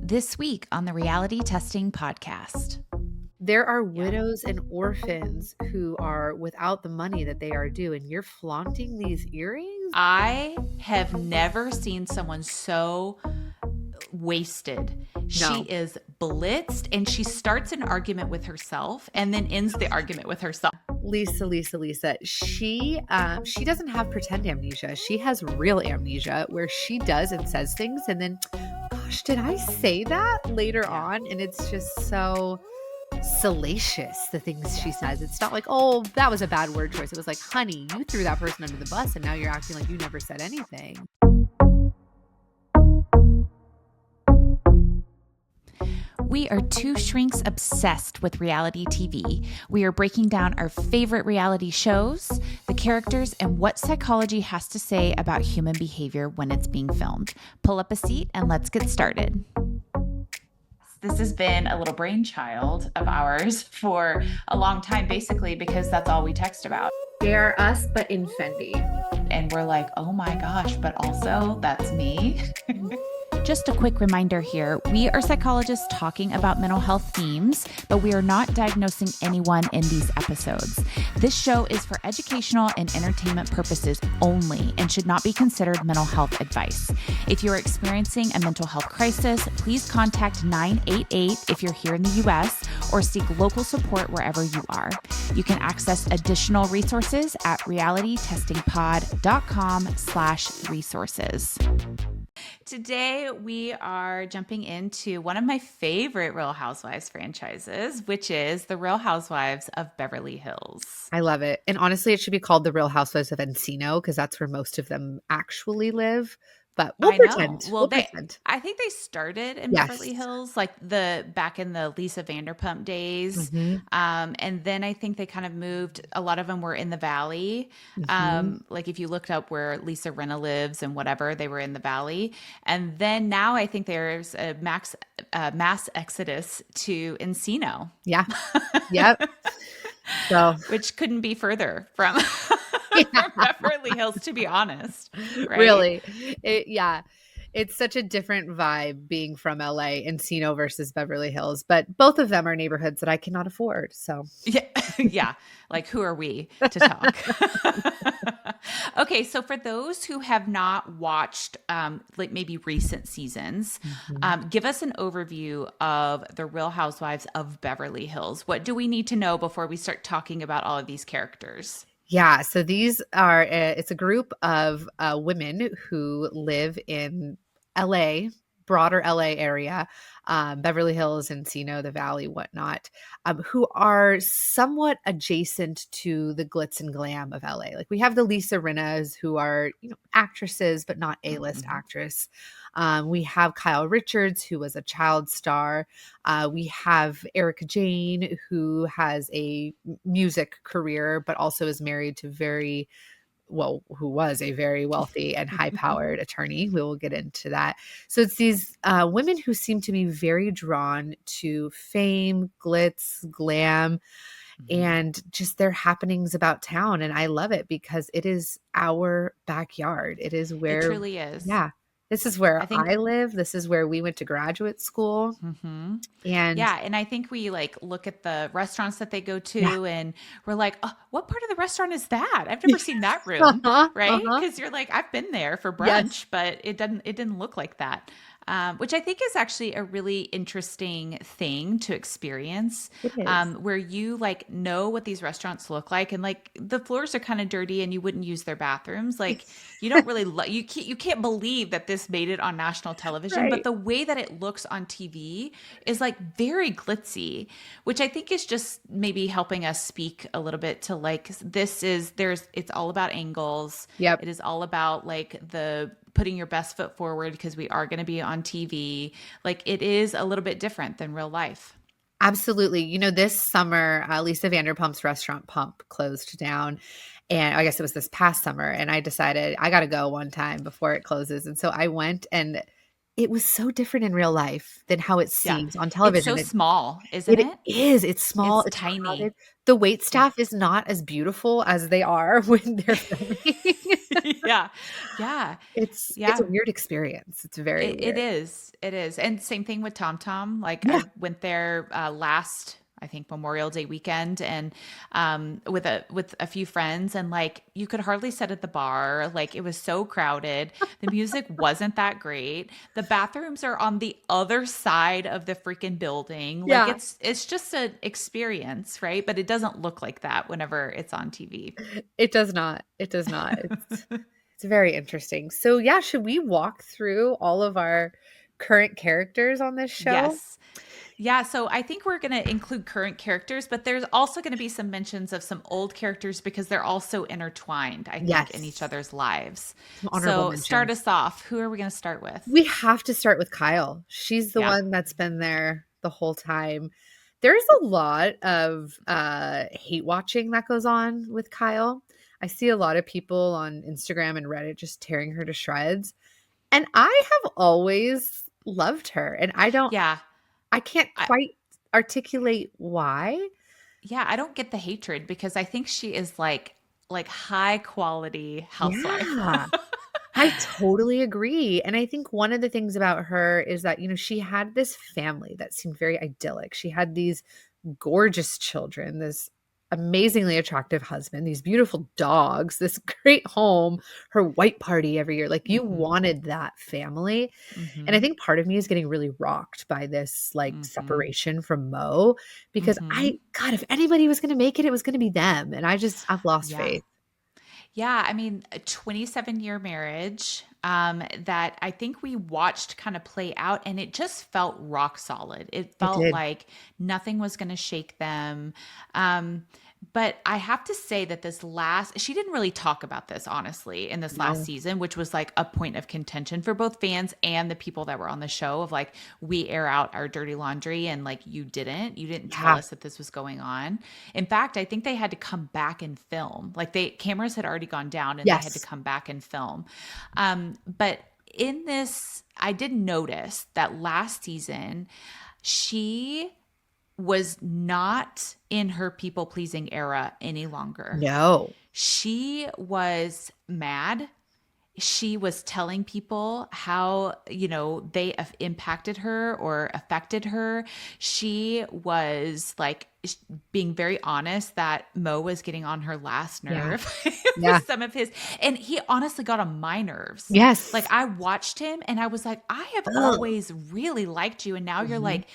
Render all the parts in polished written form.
This week on the Reality Testing Podcast. There are widows and orphans who are without the money that they are due, and you're flaunting these earrings? I have never seen someone so wasted. No. She is blitzed, and she starts an argument with herself and then ends the argument with herself. Lisa. She doesn't have pretend amnesia. She has real amnesia where she does and says things and then, gosh, did I say that later on? And it's just so salacious, the things she says. It's not like, oh, that was a bad word choice. It was like, honey, you threw that person under the bus and now you're acting like you never said anything. We are two shrinks obsessed with reality TV. We are breaking down our favorite reality shows, the characters, and what psychology has to say about human behavior when it's being filmed. Pull up a seat and let's get started. This has been a little brainchild of ours for a long time, basically, because that's all we text about. They are us, but in Fendi. And we're like, oh my gosh, but also that's me. Just a quick reminder here, we are psychologists talking about mental health themes, but we are not diagnosing anyone in these episodes. This show is for educational and entertainment purposes only and should not be considered mental health advice. If you're experiencing a mental health crisis, please contact 988 if you're here in the US or seek local support wherever you are. You can access additional resources at realitytestingpod.com/resources. Today, we are jumping into one of my favorite Real Housewives franchises, which is the Real Housewives of Beverly Hills. I love it. And honestly, it should be called the Real Housewives of Encino because that's where most of them actually live. But we'll pretend. Well, pretend. I think they started in Yes. Beverly Hills, like back in the Lisa Vanderpump days. Mhm. And then I think they kind of moved. A lot of them were in the Valley. Like if you looked up where Lisa Rinna lives and whatever, they were in the Valley. And then now I think there's a mass exodus to Encino. Yeah. Yep. So Which couldn't be further from Beverly Hills, to be honest. Right? really, it's such a different vibe being from LA, Encino versus Beverly Hills, but both of them are neighborhoods that I cannot afford. So yeah. Like, who are we to talk? Okay, so for those who have not watched like maybe recent seasons, give us an overview of the Real Housewives of Beverly Hills. What do we need to know before we start talking about all of these characters? yeah, so these are it's a group of women who live in LA, broader LA area, Beverly Hills, Encino, the Valley, whatnot, who are somewhat adjacent to the glitz and glam of LA. Like we have the Lisa Rinnas who are, actresses, but not A-list actress. We have Kyle Richards, who was a child star. We have Erika Jayne, who has a music career, but also is married to who was a very wealthy and high-powered attorney. We will get into that. So it's these women who seem to be very drawn to fame, glitz, glam, and just their happenings about town. And I love it because it is our backyard. It is where It truly is. Yeah. This is where I live. This is where we went to graduate school. And yeah, and I think we like look at the restaurants that they go to and we're like, oh, what part of the restaurant is that? I've never seen that room, right? Because you're like, I've been there for brunch, but it didn't look like that. Which I think is actually a really interesting thing to experience, where you like know what these restaurants look like, and like the floors are kind of dirty, and you wouldn't use their bathrooms. Like you don't really you can't believe that this made it on national television, Right. but the way that it looks on TV is like very glitzy, which I think is just maybe helping us speak a little bit to like it's all about angles. Yep. It is all about like putting your best foot forward because we are going to be on TV. Like it is a little bit different than real life. Absolutely. This summer, Lisa Vanderpump's restaurant Pump closed down. And I guess it was this past summer. And I decided I got to go one time before it closes. And so I went, and it was so different in real life than how it Yeah. seems on It's so television. small, isn't It it? is. It's small, It's it's crowded. tiny. The wait Yeah. staff is not as beautiful as they are when they're filming. Yeah. Yeah. It's a Yeah. weird experience. It's very It weird. is. It is. And same thing with Tom Tom. Like Yeah, I went there last, I think Memorial Day weekend, and with a few friends, and like you could hardly sit at the bar. Like it was so crowded. The music wasn't that great. The bathrooms are on the other side of the freaking building. Like yeah. it's just an experience, right? But it doesn't look like that whenever it's on TV. It does not. It does not. It's very interesting. So, yeah, should we walk through all of our current characters on this show? Yes. Yeah, so I think we're going to include current characters, but there's also going to be some mentions of some old characters because they're also intertwined, I think, in each Yes. other's lives. Some honorable So start mentions. us off. Who are we going to start with? We have to start with Kyle. She's the Yeah. one that's been there the whole time. There's a lot of hate watching that goes on with Kyle. I see a lot of people on Instagram and Reddit just tearing her to shreds. And I have always loved her. And Yeah. I can't I, quite articulate why. yeah, I don't get the hatred because I think she is like high quality housewife. Yeah. I totally agree. And I think one of the things about her is that, she had this family that seemed very idyllic. She had these gorgeous children, this amazingly attractive husband, these beautiful dogs, this great home, her white party every year. Like you Mhm. wanted that family. And I Mhm. think part of me is getting really rocked by this like Mhm. separation from Mo because Mhm. God, if anybody was going to make it, it was going to be them. And I've lost Yeah. faith. Yeah, I mean, a 27-year marriage that I think we watched kind of play out, and it just felt rock solid. It It felt did. like nothing was going to shake them. Um, but I have to say that she didn't really talk about this, honestly, in this last No. season, which was like a point of contention for both fans and the people that were on the show of like, we air out our dirty laundry and like, you didn't tell Yeah. us that this was going on. In fact, I think they had to come back and film. Like cameras had already gone down and they had to Yes. come back and film. But in this, I did notice that last season, she was not in her people pleasing era any longer. No. She was mad. She was telling people how, they have impacted her or affected her. She was like being very honest that Mo was getting on her last Yeah. nerve Yeah. with some of his, and he honestly got on my nerves. Like Yes. I watched him and I was like, I have Ugh. always really liked you. And now you're Mhm. like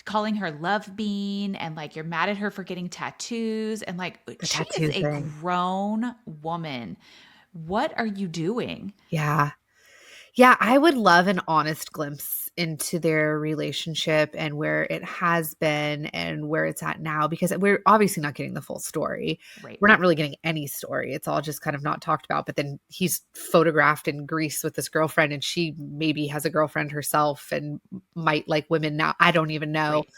calling her love bean and like you're mad at her for getting tattoos. And like The she is tattoo a thing. grown woman. What are you doing? Yeah. Yeah, I would love an honest glimpse into their relationship and where it has been and where it's at now because we're obviously not getting the full story. Right. We're not really getting any story. It's all just kind of not talked about. But then he's photographed in Greece with this girlfriend, and she maybe has a girlfriend herself and might like women now. I don't even know. Right.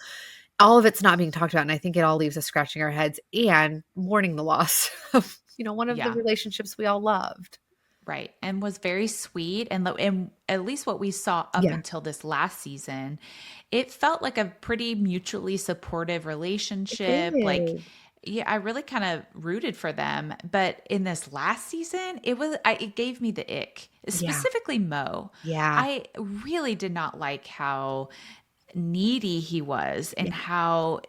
All of it's not being talked about. And I think it all leaves us scratching our heads and mourning the loss of, one of the Yeah. relationships we all loved. Right. And was very sweet. And at least what we saw up Yeah, until this last season, it felt like a pretty mutually supportive it relationship. Like, did. yeah, I really kind of rooted for them. But in this last season, it gave me the ick, Yeah. specifically Mo. Yeah. I really did not like how needy he was and Yeah. how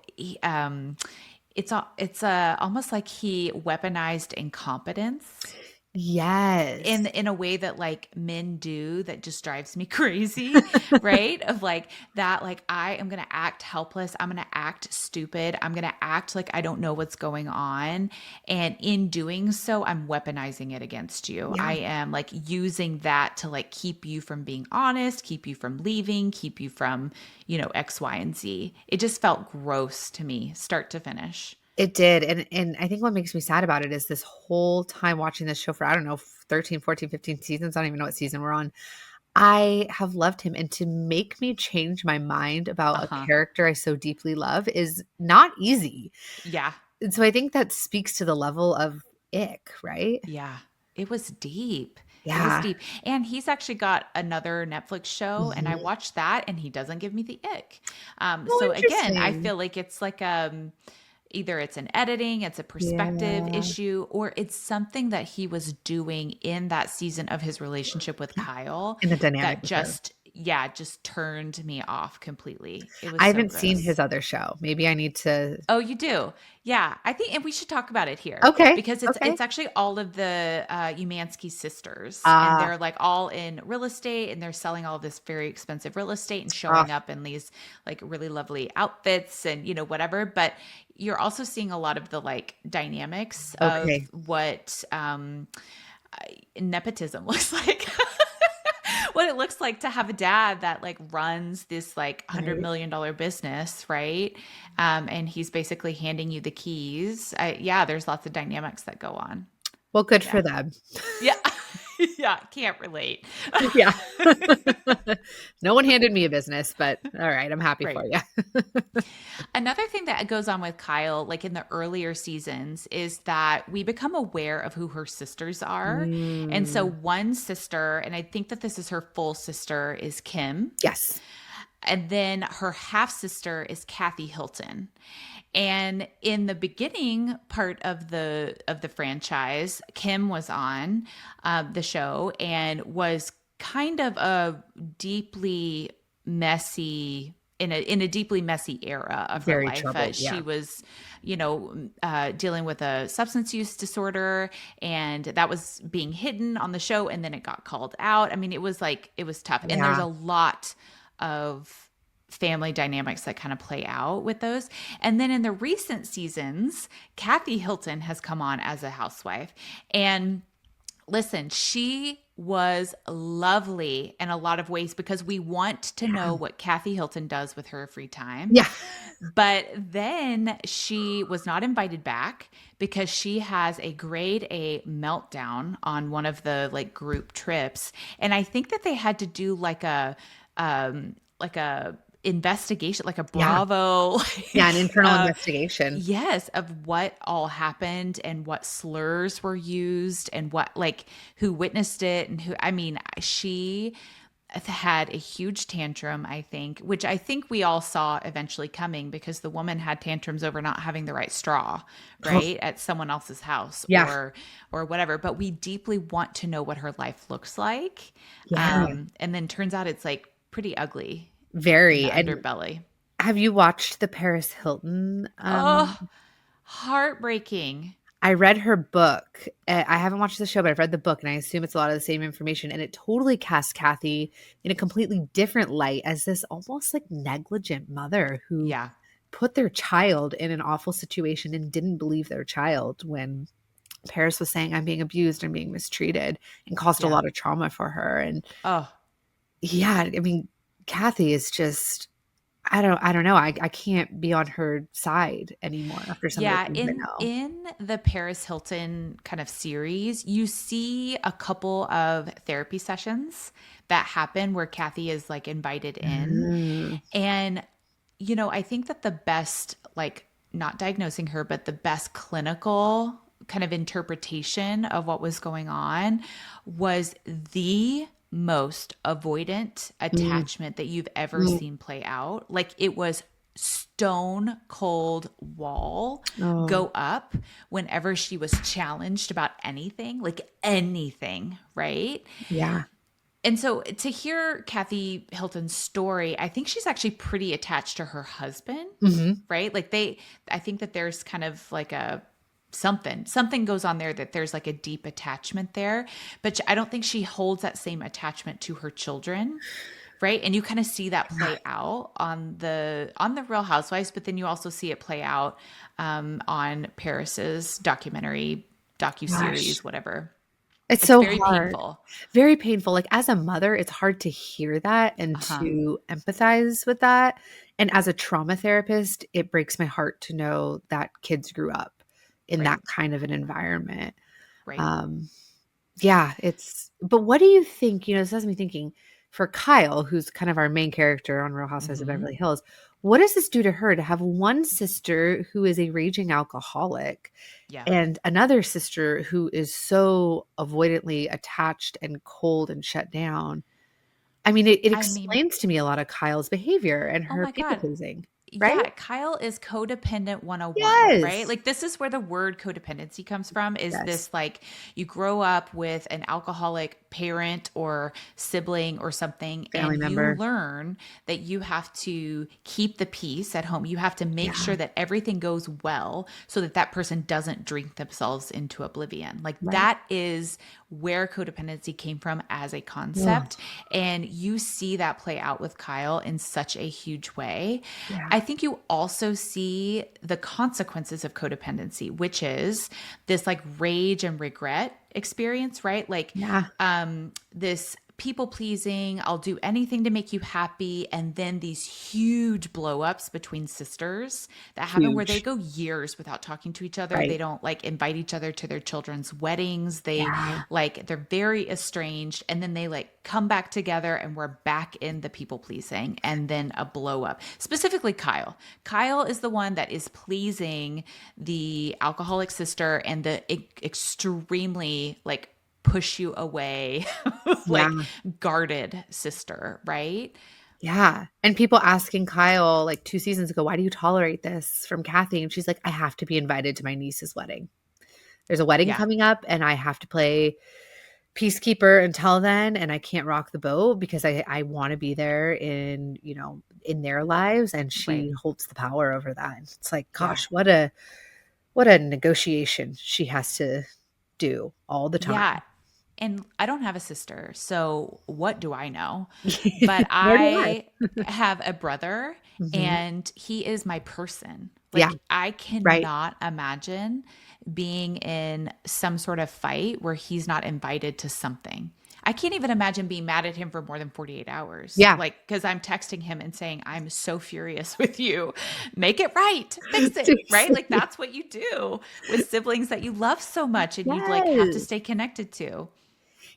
it's almost like he weaponized incompetence Yes. in a way that like men do that just drives me crazy, right? Of like that, like I am gonna act helpless, I'm gonna act stupid, I'm gonna act like I don't know what's going on, and in doing so I'm weaponizing it against you. Yeah. I am like using that to like keep you from being honest, keep you from leaving, keep you from X, Y, and Z. It just felt gross to me start to finish. It did, and I think what makes me sad about it is this whole time watching this show for, I don't know, 13, 14, 15 seasons, I don't even know what season we're on. I have loved him, and to make me change my mind about a Uh-huh. character I so deeply love is not easy. Yeah. And so I think that speaks to the level of ick, right? Yeah, it was deep. It was Yeah. deep. And he's actually got another Netflix show, and I Mhm. watched that, and he doesn't give me the ick. Oh, So again, I interesting. feel like it's like either it's an editing, it's a perspective Yeah. issue, or it's something that he was doing in that season of his relationship with Kyle And the dynamic that with her. just turned me off completely. It was I so haven't seen gross. his other show. Maybe I need to. Oh, you do? Yeah, I think, and we should talk about it here Okay. because Okay. it's actually all of the Umansky sisters, and Ah, they're like all in real estate, and they're selling all this very expensive real estate and ah, showing up in these like really lovely outfits and whatever. But you're also seeing a lot of the like dynamics of okay. what nepotism looks like. What it looks like to have a dad that like runs this like Right. $100 million business, right? And he's basically handing you the keys. Yeah, there's lots of dynamics that go on. Well, good Yeah. for them. Yeah. Yeah. Can't relate. Yeah. No one handed me a business, but all right, I'm happy for Right. you. Another thing that goes on with Kyle, like in the earlier seasons, is that we become aware of who her sisters are. And so Mm, one sister, and I think that this is her full sister, is Kim. yes. And then her half sister is Kathy Hilton. And in the beginning part of the franchise, Kim was on the show and was kind of a deeply messy in a deeply messy era of her Very life. troubled. She Yeah. was, dealing with a substance use disorder, and that was being hidden on the show, and then it got called out. I mean, it was tough, and there's Yeah. a lot of family dynamics that kind of play out with those. And then in the recent seasons, Kathy Hilton has come on as a housewife. And listen, she was lovely in a lot of ways because we want to know Yeah. what Kathy Hilton does with her free time. Yeah. But then she was not invited back because she has a grade A meltdown on one of the like group trips. And I think that they had to do like a investigation, like a Yeah. Bravo, Yeah. An like internal investigation. yes, of what all happened and what slurs were used and what like who witnessed it and who. I mean, she had a huge tantrum, I think, which I think we all saw eventually coming because the woman had tantrums over not having the right straw, right, at someone else's house Yeah. or whatever. But we deeply want to know what her life looks like. Yeah. And then turns out it's like pretty ugly in the Very. And underbelly. have you watched the Paris Hilton? Oh, heartbreaking. I read her book. I haven't watched the show, but I've read the book, and I assume it's a lot of the same information. And it totally casts Kathy in a completely different light as this almost like negligent mother who Yeah. put their child in an awful situation and didn't believe their child when Paris was saying, I'm being abused, I'm being mistreated, and caused a Yeah. lot of trauma for her. And Oh, yeah, I mean, Kathy is just I don't know. I can't be on her side anymore after some of the yeah, things I in know. in the Paris Hilton kind of series, you see a couple of therapy sessions that happen where Kathy is like invited in. Mm, And I think that the best like not diagnosing her, but the best clinical kind of interpretation of what was going on was the most avoidant mm, attachment that you've ever mm. seen play out. Like it was stone cold wall Oh, go up whenever she was challenged about anything, like anything, right? yeah. And so to hear Kathy Hilton's story, I think she's actually pretty attached to her husband, Mhm. right? I think that there's kind of like something goes on there that there's like a deep attachment there, but I don't think she holds that same attachment to her children, right? And you kind of see that Yeah. play out on the Real Housewives, but then you also see it play out on Paris's docu Gosh. series, whatever. It's It's so very hard. painful. Very painful. Like, as a mother, it's hard to hear that and Uh huh. to empathize with that. And as a trauma therapist, it breaks my heart to know that kids grew up in Right. that kind of an environment. Right. Um, yeah, but what do you think, this has me thinking, for Kyle, who's kind of our main character on Real Housewives of Mm-hmm. Beverly Hills, what does this do to her to have one sister who is a raging alcoholic Yeah. and another sister who is so avoidantly attached and cold and shut down? I mean, it I mean, explains to me a lot of Kyle's behavior and oh her my people God. pleasing, right? Yeah, Kyle is codependent 101, right? Yes. Like this is where the word codependency comes from is Yes. this like you grow up with an alcoholic parent or sibling or something Family and you member. learn that you have to keep the peace at home. You have to make Yeah. sure that everything goes well so that that person doesn't drink themselves into oblivion. Like Right. that is where codependency came from as a Ugh. concept. And you see that play out with Kyle in such a huge way. Yeah. I think you also see the consequences of codependency, which is this like rage and regret experience, right? Like Yeah. this people pleasing, I'll do anything to make you happy. And then these huge blow ups between sisters that happen where they Huge. go years without talking to each other. They Right. don't like invite each other to their children's weddings. They Yeah. like, they're very estranged. And then they like come back together and we're back in the people pleasing and then a blow up. Specifically, Kyle. Kyle is the one that is pleasing the alcoholic sister and the extremely like push you away, Yeah. like guarded sister, right? Yeah. And people asking Kyle like 2 seasons ago, "Why do you tolerate this?" from Kathy, and she's like, "I have to be invited to my niece's wedding. There's a wedding Yeah, coming up, and I have to play peacekeeper until then, and I can't rock the boat because I wanna be there in, in their lives," and right. she holds the power over that. And it's like, Yeah. gosh, what a negotiation she has to do all the Yeah. time. And I don't have a sister, so what do I know? But Nor do I. I have a brother Mhm. and he is my person. Yeah, Like I right. cannot imagine being in some sort of fight where he's not invited to something. I can't even imagine being mad at him for more than 48 hours. Yeah. Like, because I'm texting him and saying, I'm so furious with you. Make it right. Fix it. Right. Like, Seriously. that's what you do with siblings that you love so much and you like have to Yes. stay connected to.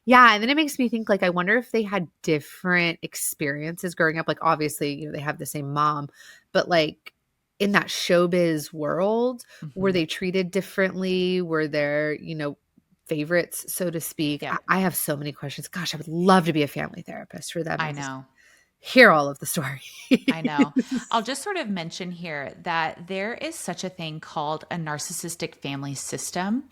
Yeah, and then it makes me think, like, I wonder if they had different experiences growing up. Like, obviously, they have the same mom, but, like, in that showbiz world, were Hmm. they treated differently? Were there, favorites, so to speak? I Yep. I have so many questions. Gosh, I would love to be a family therapist for them I and just know. hear all of the stories. I know. I'll just sort of mention here that there is such a thing called a narcissistic family system,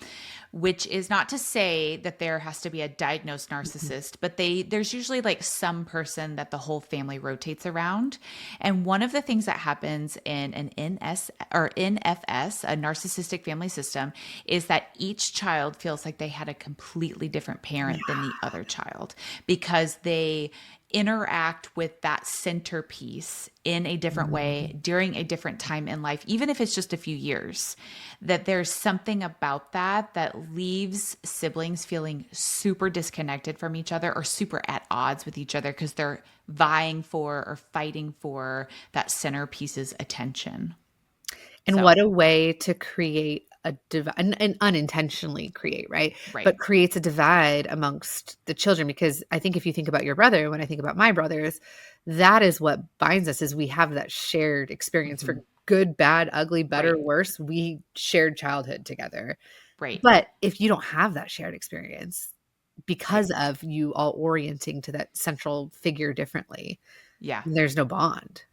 which is not to say that there has to be a diagnosed Mhm. narcissist, but there's usually like some person that the whole family rotates around. And one of the things that happens in an NS or NFS, a narcissistic family system, is that each child feels like they had a completely different parent than Yeah. the other child because they interact with that centerpiece in a different way Mhm. during a different time in life, even if it's just a few years, that there's something about that that leaves siblings feeling super disconnected from each other or super at odds with each other because they're vying for or fighting for that centerpiece's attention. And So, what a way to create a divide and unintentionally create, right? right. But creates a divide amongst the children because I think if you think about your brother, when I think about my brothers, that is what binds us is we have that shared experience Hmm. for good, bad, ugly, better, Right. worse. We shared childhood together. Right. But if you don't have that shared experience Right. because of you all orienting to that central figure differently, Yeah. there's no bond.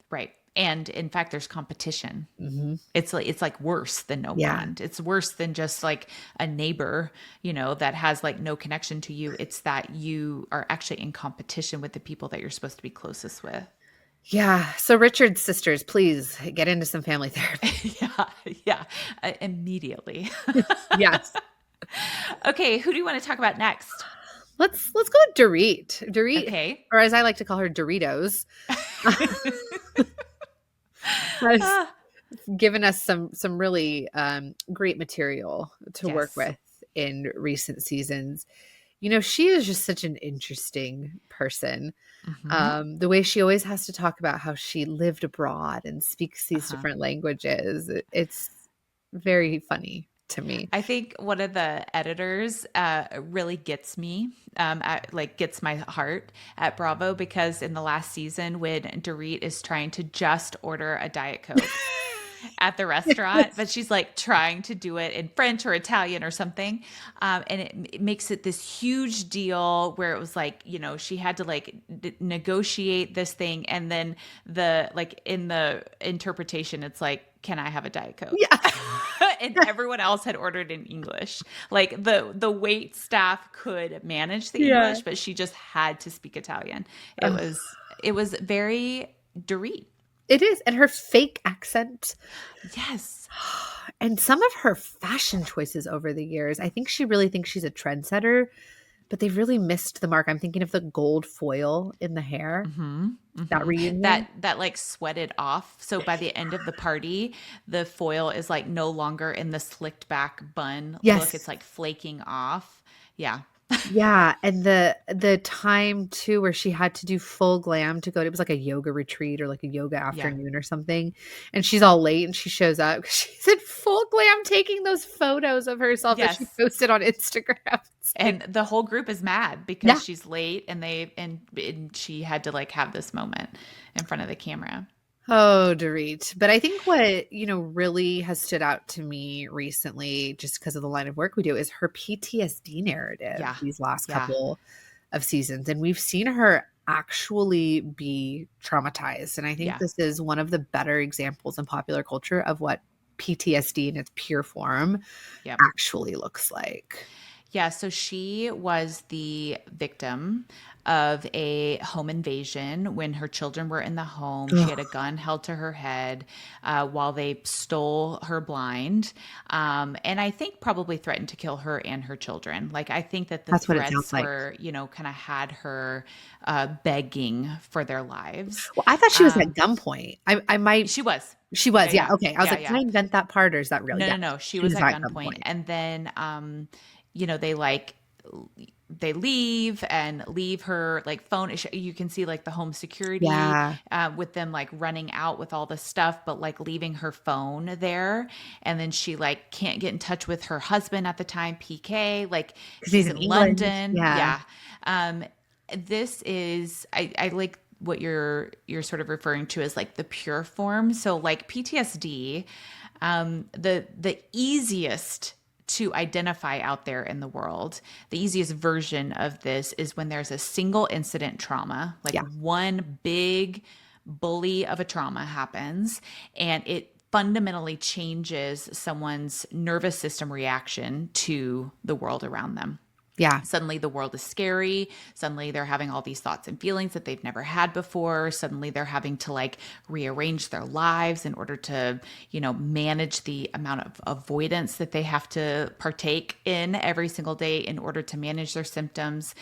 Right. And in fact, there's competition. Mhm. It's like worse than no Yeah. bond. It's worse than just like a neighbor, that has like no connection to you. It's that you are actually in competition with the people that you're supposed to be closest with. Yeah. So Richard's sisters, please get into some family therapy. Yeah, yeah, immediately. Yes. Okay, who do you want to talk about next? Let's go with Dorit. Dorit, Okay. or as I like to call her, Doritos, has Ah, given us some really great material to work yes. with in recent seasons. She is just such an interesting person. Hmm. The way she always has to talk about how she lived abroad and speaks these Uh-huh. different languages, it's very funny. to me. I think one of the editors really gets me, gets my heart at Bravo, because in the last season, when Dorit is trying to just order a Diet Coke at the restaurant, but she's like trying to do it in French or Italian or something. And it makes it this huge deal where it was like, she had to like negotiate this thing. And then in the interpretation, it's like, can I have a Diet Coke? Yeah. And everyone else had ordered in English. Like the wait staff could manage the English, but she just had to speak Italian. It was very Dorit. It is. And her fake accent. Yes. And some of her fashion choices over the years, I think she really thinks she's a trendsetter, but they've really missed the mark. I'm thinking of the gold foil in the hair. That reunion. That like sweated off. So by the end of the party, the foil is like no longer in the slicked back bun look. It's like flaking off. Yeah. Yeah, and the time too where she had to do full glam to go to, it was like a yoga retreat or like a yoga afternoon or something, and she's all late and she shows up because she's in full glam taking those photos of herself that she posted on Instagram. And the whole group is mad because she's late, and she had to like have this moment in front of the camera. Oh, Dorit. But I think what, really has stood out to me recently, just because of the line of work we do, is her PTSD narrative these last couple of seasons. And we've seen her actually be traumatized. And I think this is one of the better examples in popular culture of what PTSD in its pure form actually looks like. Yeah, so she was the victim of a home invasion when her children were in the home. She had a gun held to her head while they stole her blind. And I think probably threatened to kill her and her children. Like, I think that the threats were, kind of had her begging for their lives. Well, I thought she was at gunpoint. She was. She was, yeah. Okay. I was like, did I invent that part or is that real? No. She was at gunpoint. And then, they leave her like phone. You can see like the home security with them like running out with all the stuff, but like leaving her phone there. And then she like can't get in touch with her husband at the time, PK, like he's in London. Yeah. This is, I like what you're sort of referring to as like the pure form. So like PTSD, the easiest to identify out there in the world, the easiest version of this is when there's a single incident trauma, like one big bully of a trauma happens, and it fundamentally changes someone's nervous system reaction to the world around them. Yeah. Suddenly the world is scary. Suddenly they're having all these thoughts and feelings that they've never had before. Suddenly they're having to like rearrange their lives in order to, manage the amount of avoidance that they have to partake in every single day in order to manage their symptoms.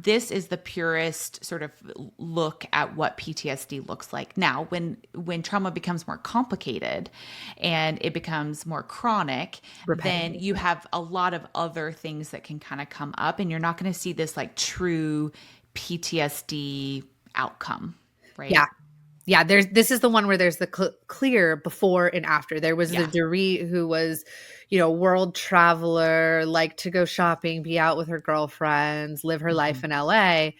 This is the purest sort of look at what PTSD looks like. Now, when trauma becomes more complicated and it becomes more chronic, then you have a lot of other things that can kind of come up, and you're not going to see this like true PTSD outcome, right? Yeah. This is the one where there's the clear before and after. There was the Dorit who was, world traveler, liked to go shopping, be out with her girlfriends, live her life in LA.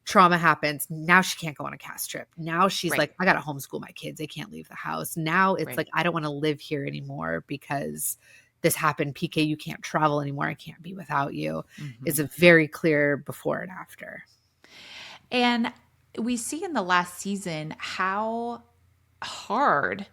Trauma happens. Now she can't go on a cast trip. Now she's like, I got to homeschool my kids. They can't leave the house. Now it's like, I don't want to live here anymore because this happened. PK, you can't travel anymore. I can't be without you. Is a very clear before and after. And we see in the last season how hard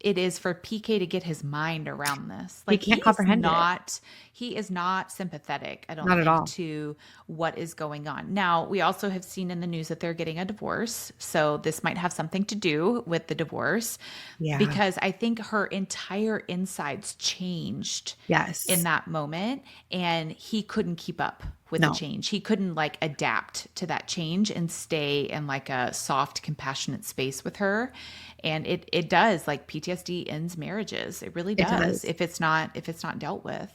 it is for PK to get his mind around this. Like, he can't comprehend it. He is not sympathetic, I don't Not at all. think, to what is going on. Now, we also have seen in the news that they're getting a divorce. So this might have something to do with the divorce. Yeah. Because I think her entire insides changed in that moment. And he couldn't keep up with the change. He couldn't like adapt to that change and stay in like a soft, compassionate space with her. And it does, like, PTSD ends marriages. It really does. If it's not dealt with.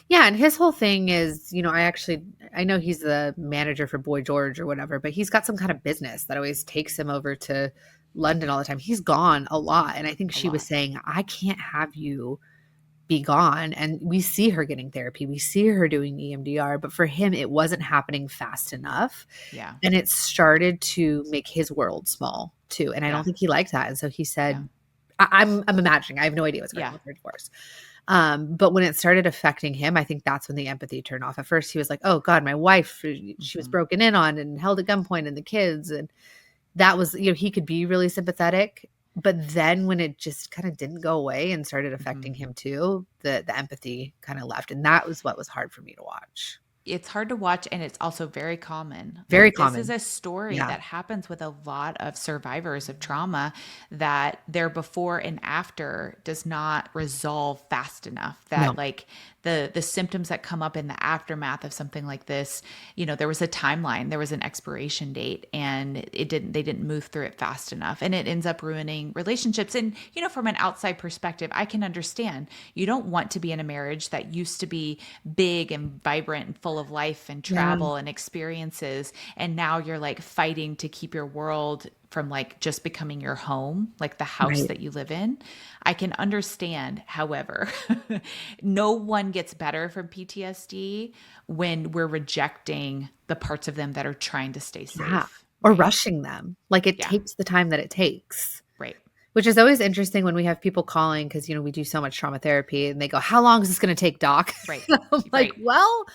Yeah. And his whole thing is, I know he's the manager for Boy George or whatever, but he's got some kind of business that always takes him over to London all the time. He's gone a lot. And I think she was saying, I can't have you be gone. And we see her getting therapy. We see her doing EMDR, but for him, it wasn't happening fast enough. Yeah. And it started to make his world small too. And I don't Yeah. think he liked that. And so he Yeah. said, I'm imagining, I have no idea what's going on Yeah. with their divorce. But when it started affecting him, I think that's when the empathy turned off. At first he was like, oh God, my wife, she was broken in on and held at gunpoint, and the kids. And that was, he could be really sympathetic. But then when it just kind of didn't go away and started affecting him too, the empathy kind of left. And that was what was hard for me to watch. It's hard to watch, and it's also very common. Very Like, this is common. a story Yeah. that happens with a lot of survivors of trauma, that their before and after does not resolve fast enough. That No. like the symptoms that come up in the aftermath of something like this, there was a timeline, there was an expiration date, and they didn't move through it fast enough, and it ends up ruining relationships. And from an outside perspective, I can understand. You don't want to be in a marriage that used to be big and vibrant and full of life and Yeah. travel and experiences, and now you're like fighting to keep your world from like just becoming your home, like the house Right. that you live in. I can understand. However, no one gets better from PTSD when we're rejecting the parts of them that are trying to stay safe. Yeah. Or right? rushing them. Like, it Yeah. takes the time that it takes. Right. Which is always interesting when we have people calling, because, we do so much trauma therapy, and they go, how long is this going to take, doc? Right. I'm like, Right. well,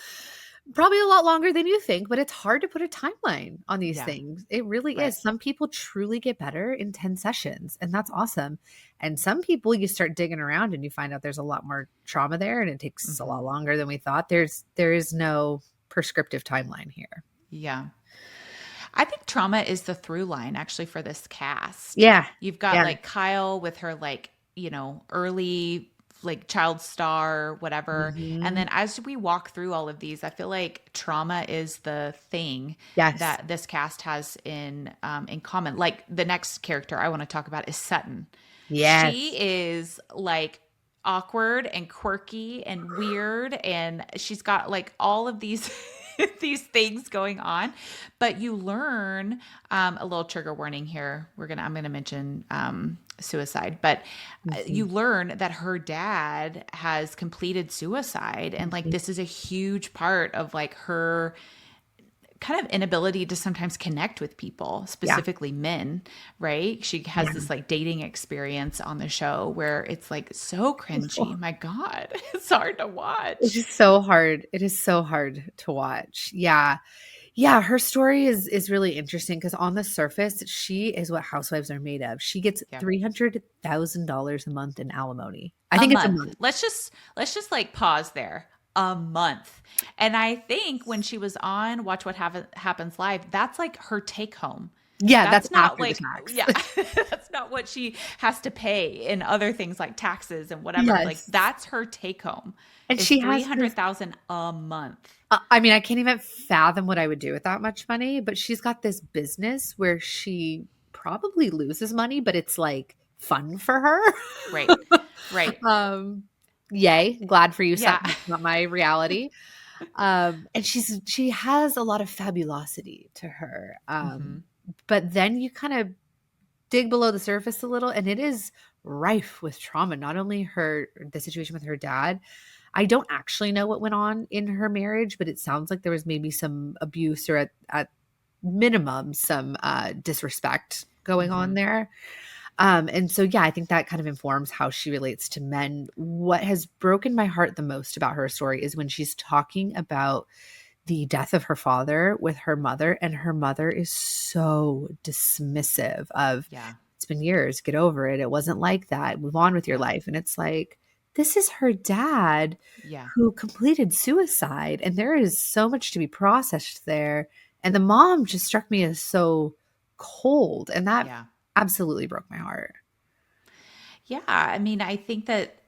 probably a lot longer than you think, but it's hard to put a timeline on these Yeah. things. It really Right. is. Some people truly get better in 10 sessions, and that's awesome. And some people, you start digging around and you find out there's a lot more trauma there, and it takes a lot longer than we thought. There is no prescriptive timeline here. Yeah. I think trauma is the through line actually for this cast. Yeah. You've got Yeah. like Kyle with her like, early like child star, whatever. Mhm. And then as we walk through all of these, I feel like trauma is the thing Yes. that this cast has in common. Like, the next character I want to talk about is Sutton. Yes. She is like awkward and quirky and weird, and she's got like all of these these things going on. But you learn, a little trigger warning here, I'm gonna mention suicide, but you learn that her dad has completed suicide, and like this is a huge part of like her kind of inability to sometimes connect with people, specifically men, right? She has this like dating experience on the show where it's like so cringy. My God, it's hard to watch. It is so hard. It is so hard to watch. Yeah. Yeah. Her story is really interesting, because on the surface, she is what housewives are made of. She gets $300,000 a month in alimony. I think it's a month. Let's just like pause there. A month. And I think when she was on Watch What Happens Live, that's like her take home. Yeah, that's not after like the tax. Yeah, that's not what she has to pay in other things like taxes and whatever. Yes. Like, that's her take home. And is she has $300,000 a month. I mean, I can't even fathom what I would do with that much money, but she's got this business where she probably loses money, but it's like fun for her. Right. Right. Yay. Glad for you. Yeah. It's not my reality. And she has a lot of fabulosity to her. But then you kind of dig below the surface a little, and it is rife with trauma. Not only the situation with her dad. I don't actually know what went on in her marriage, but it sounds like there was maybe some abuse, or at minimum, some disrespect going on there. And so, yeah, I think that kind of informs how she relates to men. What has broken my heart the most about her story is when she's talking about the death of her father with her mother, and her mother is so dismissive of, it's been years, get over it. It wasn't like that. Move on with your life. And it's like, this is her dad who completed suicide, and there is so much to be processed there. And the mom just struck me as so cold, and that absolutely broke my heart. Yeah. I mean, I think that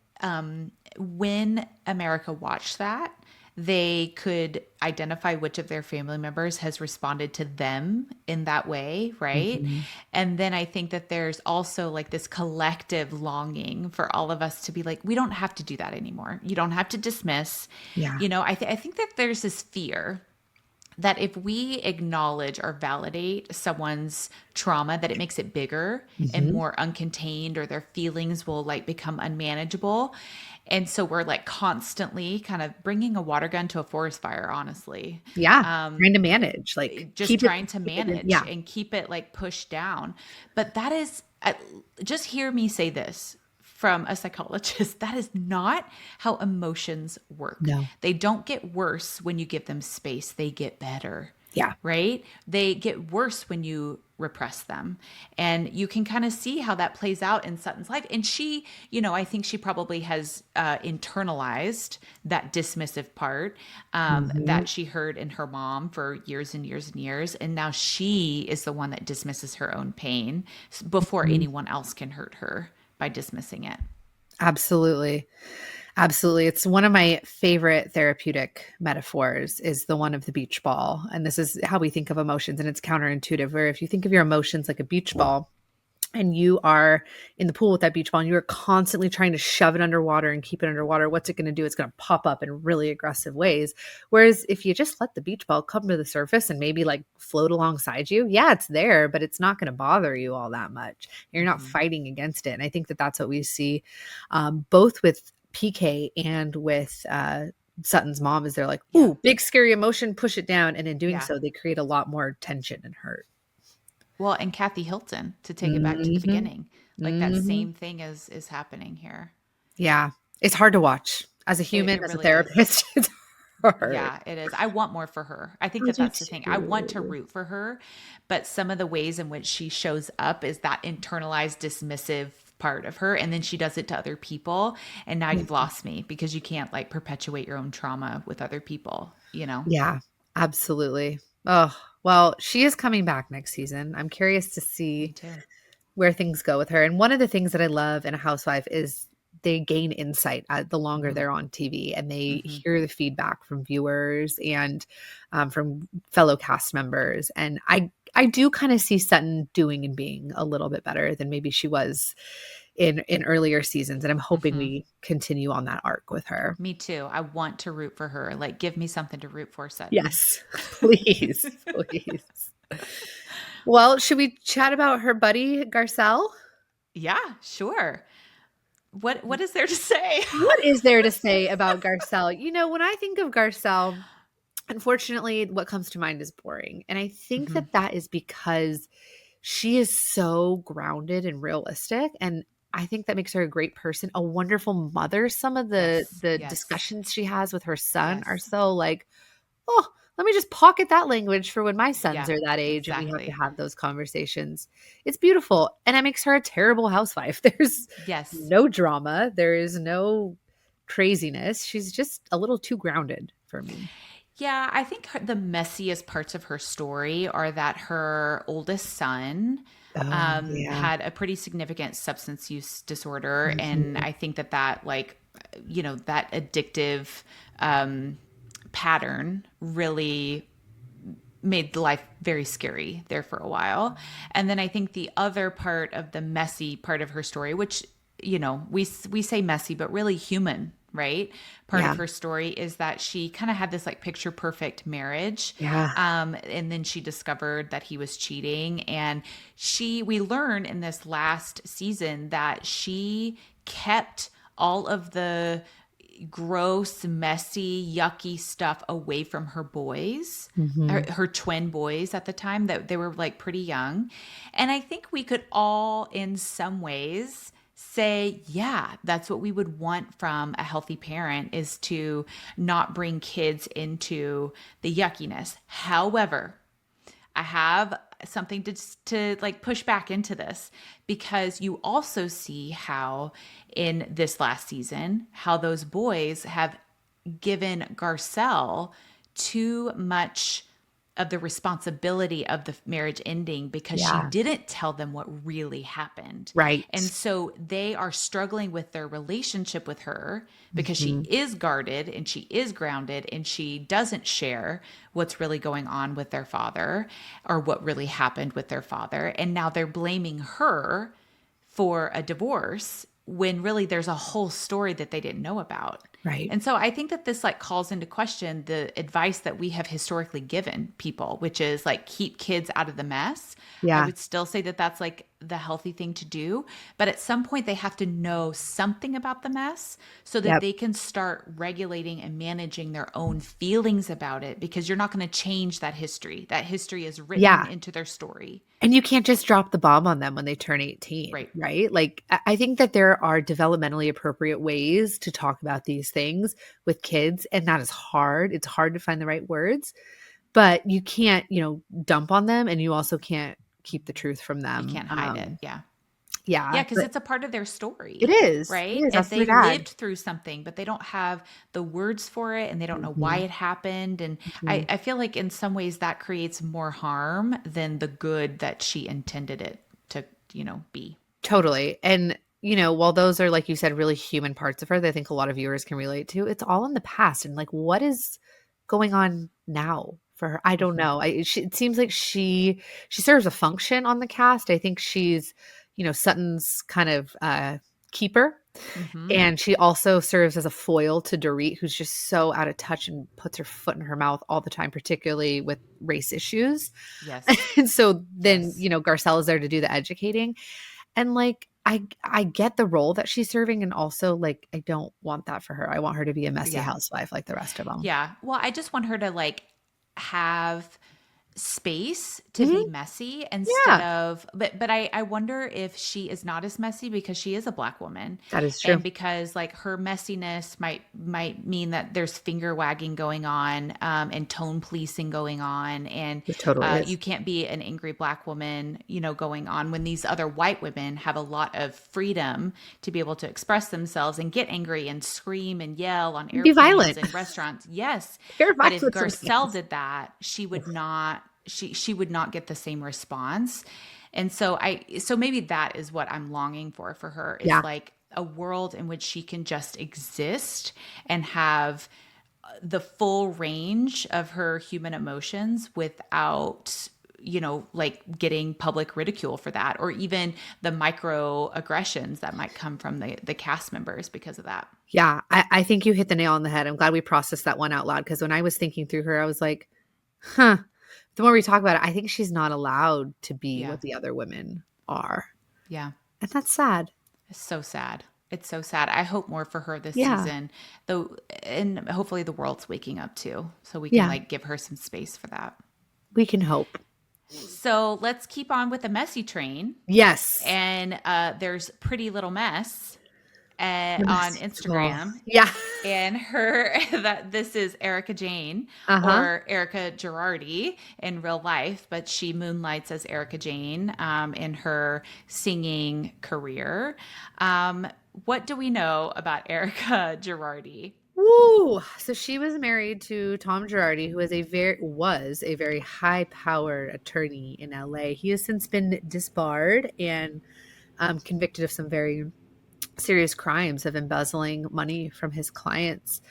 when America watched that, they could identify which of their family members has responded to them in that way, right? And then I think that there's also like this collective longing for all of us to be like, we don't have to do that anymore. You don't have to dismiss. I think that there's this fear that if we acknowledge or validate someone's trauma, that it makes it bigger and Hmm. more uncontained, or their feelings will like become unmanageable. And so we're like constantly kind of bringing a water gun to a forest fire, honestly. Yeah. Um, Trying to manage, like just trying to keep it manage yeah. and keep it like pushed down. But that is, just hear me say this from a psychologist, that is not how emotions work. No. They don't get worse when you give them space, they get better. Yeah. Right? They get worse when you repress them. And you can kind of see how that plays out in Sutton's life. And she, I think she probably has internalized that dismissive part Hmm. that she heard in her mom for years and years and years. And now she is the one that dismisses her own pain before anyone else can hurt her by dismissing it. Absolutely. Absolutely. It's one of my favorite therapeutic metaphors is the one of the beach ball. And this is how we think of emotions. And it's counterintuitive, where if you think of your emotions like a beach ball, and you are in the pool with that beach ball and you're constantly trying to shove it underwater and keep it underwater, what's it going to do? It's going to pop up in really aggressive ways. Whereas if you just let the beach ball come to the surface and maybe like float alongside you, yeah, it's there, but it's not going to bother you all that much. You're not Mm-hmm. fighting against it. And I think that that's what we see both with PK and with Sutton's mom, is they're like, Yeah. ooh, big scary emotion, push it down. And in doing Yeah. so, they create a lot more tension and hurt. Well, and Kathy Hilton, to take it back to the Hmm. beginning, like that Hmm. same thing is happening here. Yeah. It's hard to watch. As a human, It as a really is. therapist, it's hard. Yeah, it is. I want more for her. I think I that do that's the thing. I want to too. root for her, but some of the ways in which she shows up is that internalized dismissive part of her, and then she does it to other people, and now you've Mhm. lost me because you can't like perpetuate your own trauma with other people. Yeah, absolutely. Oh, well, she is coming back next season. I'm curious to Me see too. where things go with her. And one of the things that I love in a housewife is they gain insight the longer Hmm. they're on TV, and they Hmm. hear the feedback from viewers and from fellow cast members. And I do kind of see Sutton doing and being a little bit better than maybe she was in earlier seasons. And I'm hoping Hmm. we continue on that arc with her. Me too. I want to root for her. Like, give me something to root for, Sutton. Yes, please, please. Well, should we chat about her buddy Garcelle? Yeah, sure. What is there to say? What is there to say about Garcelle? When I think of Garcelle, unfortunately, what comes to mind is boring. And I think Hmm. that that is because she is so grounded and realistic. And I think that makes her a great person, a wonderful mother. Some of the Yes, the yes, discussions she has with her son are yes, so like, oh, let me just pocket that language for when my sons yeah, are that age and we have to exactly. have those conversations. It's beautiful. And it makes her a terrible housewife. There's Yes. no drama, there is no craziness. She's just a little too grounded for me. Yeah, I think the messiest parts of her story are that her oldest son Oh, yeah. had a pretty significant substance use disorder. And Mhm. I think that, like, that addictive um, pattern really made life very scary there for a while. And then I think the other part of the messy part of her story, which we say messy, but really human, right? Part Yeah. of her story is that she kind of had this like picture perfect marriage. Yeah. And then she discovered that he was cheating. And we learn in this last season that she kept all of the gross, messy, yucky stuff away from her boys, Mhm. her twin boys at the time, that they were like pretty young. And I think we could all, in some ways, say, yeah, that's what we would want from a healthy parent, is to not bring kids into the yuckiness. However, I have something to like push back into this, because you also see how in this last season how those boys have given Garcelle too much of the responsibility of the marriage ending, because she Yeah. didn't tell them what really happened. And Right. so they are struggling with their relationship with her, because she Mhm. is guarded and she is grounded and she doesn't share what's really going on with their father, or what really happened with their father. And now they're blaming her for a divorce when really there's a whole story that they didn't know about. Right. And so I think that this like calls into question the advice that we have historically given people, which is like keep kids out of the mess. I Yeah. would still say that that's like the healthy thing to do, but at some point they have to know something about the mess so that Yep. they can start regulating and managing their own feelings about it, because you're not going to change that history. That history is written Yeah. into their story. And you can't just drop the bomb on them when they turn 18, Right. right? Like, I think that there are developmentally appropriate ways to talk about these things with kids, and that is hard. It's hard to find the right words, but you can't, dump on them, and you also can't keep the truth from You them. can't hide it. Yeah. Yeah, Yeah, because but it's a part of their it story, is. It right? is. And That's my they dad. lived through something, but they don't have the words for it and they don't know why Mhm, it happened. And I, mhm. I feel like in some ways that creates more harm than the good that she intended it to, be. Totally. And, while those are, like you said, really human parts of her that I think a lot of viewers can relate to, it's all in the past. And like, what is going on now for her? I don't Hmm. know. It seems like she serves a function on the cast. I think she's, Sutton's kind of keeper. Hmm. And she also serves as a foil to Dorit, who's just so out of touch and puts her foot in her mouth all the time, particularly with race issues. Yes. And so then, Yes. Garcelle is there to do the educating. And, like, I get the role that she's serving, and also, like, I don't want that for her. I want her to be a messy Yeah. housewife like the rest of them. Yeah. Well, I just want her to like have space to be Mhm. messy instead Yeah, of, but I wonder if she is not as messy because she is a black woman, that is true. and because like her messiness might mean that there's finger wagging going on, and tone policing going on, and It totally you is. can't be an angry black woman, going on when these other white women have a lot of freedom to be able to express themselves and get angry and scream and yell on Be airplanes violent. and restaurants. Yes. They're But if violent Garcelle sometimes. did that, Ugh. she would not get the same response. And so maybe that is what I'm longing for her, is Yeah. like a world in which she can just exist and have the full range of her human emotions without like getting public ridicule for that, or even the microaggressions that might come from the cast members because of that. Yeah, I think you hit the nail on the head. I'm glad we processed that one out loud, because when I was thinking through her, I was like, "Huh." The more we talk about it, I think she's not allowed to be Yeah. what the other women are, Yeah. and that's sad. It's so sad. It's so sad. I hope more for her this Yeah. season, though, and hopefully the world's waking up too, so we can Yeah. like give her some space for that. We can hope. So let's keep on with the messy train. Yes. And there's Pretty Little Mess on Yes. Oh, Instagram, yeah. and her that this is Erika Jayne, Uh-huh. or Erika Girardi in real life, but she moonlights as Erika Jayne in her singing career. What do we know about Erika Girardi? Woo! So she was married to Tom Girardi, who was a very high-powered attorney in LA. He has since been disbarred and convicted of some very serious crimes of embezzling money from his clients.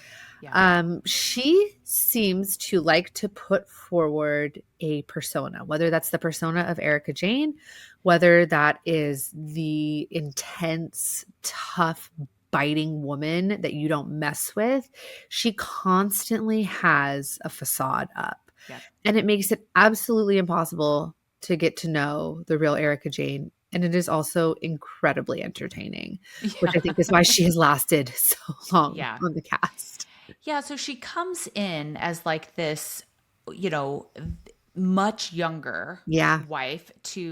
Yeah. She seems to like to put forward a persona, whether that's the persona of Erika Jayne, whether that is the intense, tough, biting woman that you don't mess with. She constantly has a facade up. Yeah. And it makes it absolutely impossible to get to know the real Erika Jayne. And it is also incredibly entertaining, which Yeah. I think is why she has lasted so long Yeah. on the cast. Yeah, so she comes in as like this, you know, much younger Yeah. wife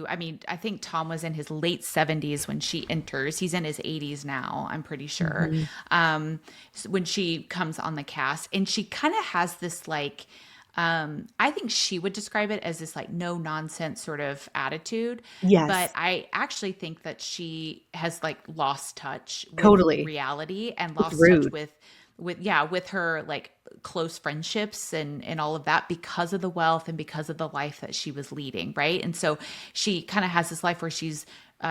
I mean, I think Tom was in his late 70s when she enters. He's in his 80s now, I'm pretty sure. Mhm. When she comes on the cast, and she kind of has this like, I think she would describe it as this like no nonsense sort of attitude. But Yes, I actually think that she has like lost touch with totally. reality and It's lost touch rude. with her like close friendships and all of that, because of the wealth and because of the life that she was leading, right? And so she kind of has this life where she's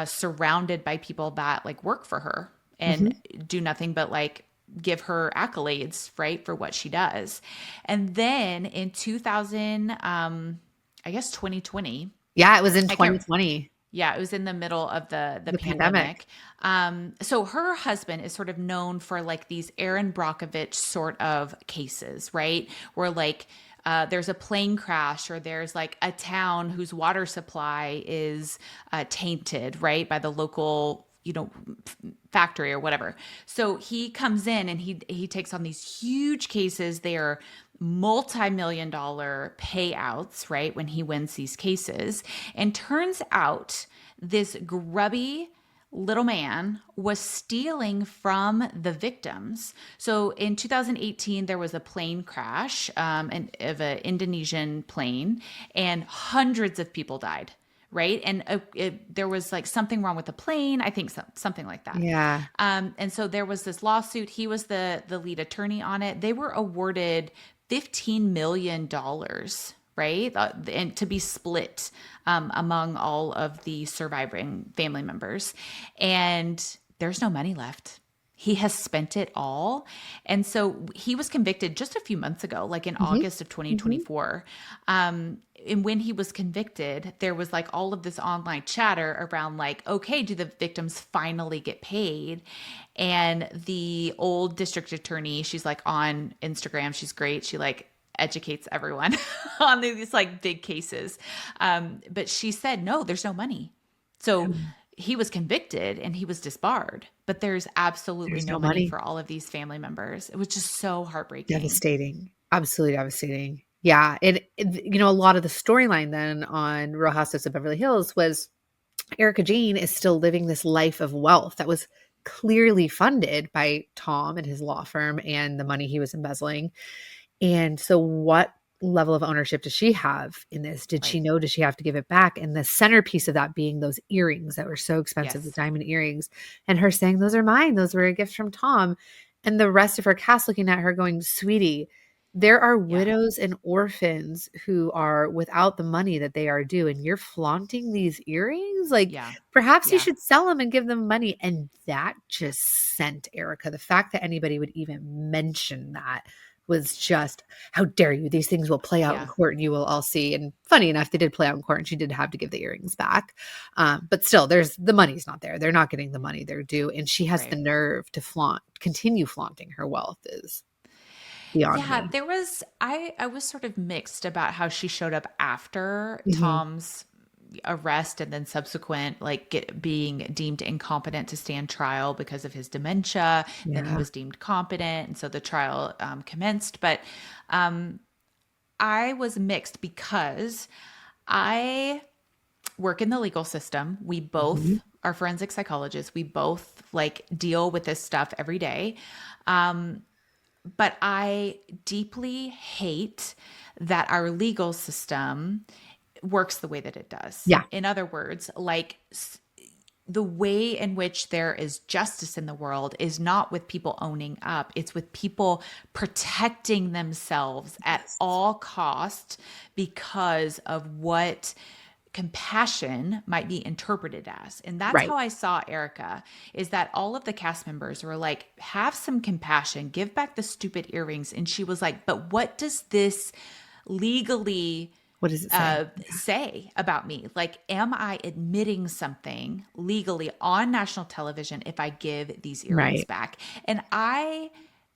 surrounded by people that like work for her and Mhm. do nothing but like give her accolades, right, for what she does. And then in 2000, I guess 2020, Yeah, it was in I can't 2020. Yeah, it was in the middle of the The pandemic. pandemic. So her husband is sort of known for like these Aaron Brockovich sort of cases, right? Where like there's a plane crash or there's like a town whose water supply is tainted, right, by the local, factory or whatever. So he comes in and he takes on these huge cases. They are multi-million dollar payouts, right, when he wins these cases. And turns out this grubby little man was stealing from the victims. So in 2018, there was a plane crash of an Indonesian plane, and hundreds of people died. Right. And there was like something wrong with the plane. I think something like that. Yeah. And so there was this lawsuit. He was the lead attorney on it. They were awarded $15 million, right? And to be split among all of the surviving family members. And there's no money left. He has spent it all. And so he was convicted just a few months ago, like in Hmm. August of Hmm. 2024. And when he was convicted, there was like all of this online chatter around like, okay, do the victims finally get paid? And the old district attorney, she's like on Instagram. She's great. She like educates everyone on these like big cases. But she said, no, there's no money. So he was convicted and he was disbarred, but there's absolutely There's no no money money. for all of these family members. It was just so heartbreaking. Devastating. Absolutely devastating. Yeah. A lot of the storyline then on Real Housewives of Beverly Hills was Erika Jayne is still living this life of wealth that was clearly funded by Tom and his law firm and the money he was embezzling. And so, what level of ownership does she have in this? Did she Right. know? Does she have to give it back? And the centerpiece of that being those earrings that were so expensive, the Yes. diamond earrings, and her saying, "Those are mine. Those were a gift from Tom." And the rest of her cast looking at her going, "Sweetie, there are Yeah. widows and orphans who are without the money that they are due, and you're flaunting these earrings? Like, Yeah. perhaps you Yeah. should sell them and give them money." And that just sent Erica. The fact that anybody would even mention that was just, how dare you? These things will play out in Yeah. court and you will all see. And funny enough, they did play out in court and she did have to give the earrings back. But still, the money's not there. They're not getting the money they're due. And she has the Right. nerve to continue flaunting her wealth is beyond Yeah, me. I was sort of mixed about how she showed up after Mhm. Tom's arrest and then subsequent like being deemed incompetent to stand trial because of his dementia. Then he Yeah. was deemed competent, and so the trial commenced. But I was mixed because I work in the legal system. We both Mhm. are forensic psychologists. We both like deal with this stuff every day. But I deeply hate that our legal system works the way that it does. Yeah. In other words, like the way in which there is justice in the world is not with people owning up, it's with people protecting themselves at Yes. all cost because of what compassion might be interpreted as. And that's Right. how I saw Erica, is that all of the cast members were like, have some compassion, give back the stupid earrings. And she was like, but what does this legally What does it say? say about me? Like, am I admitting something legally on national television if I give these earrings Right. back? And I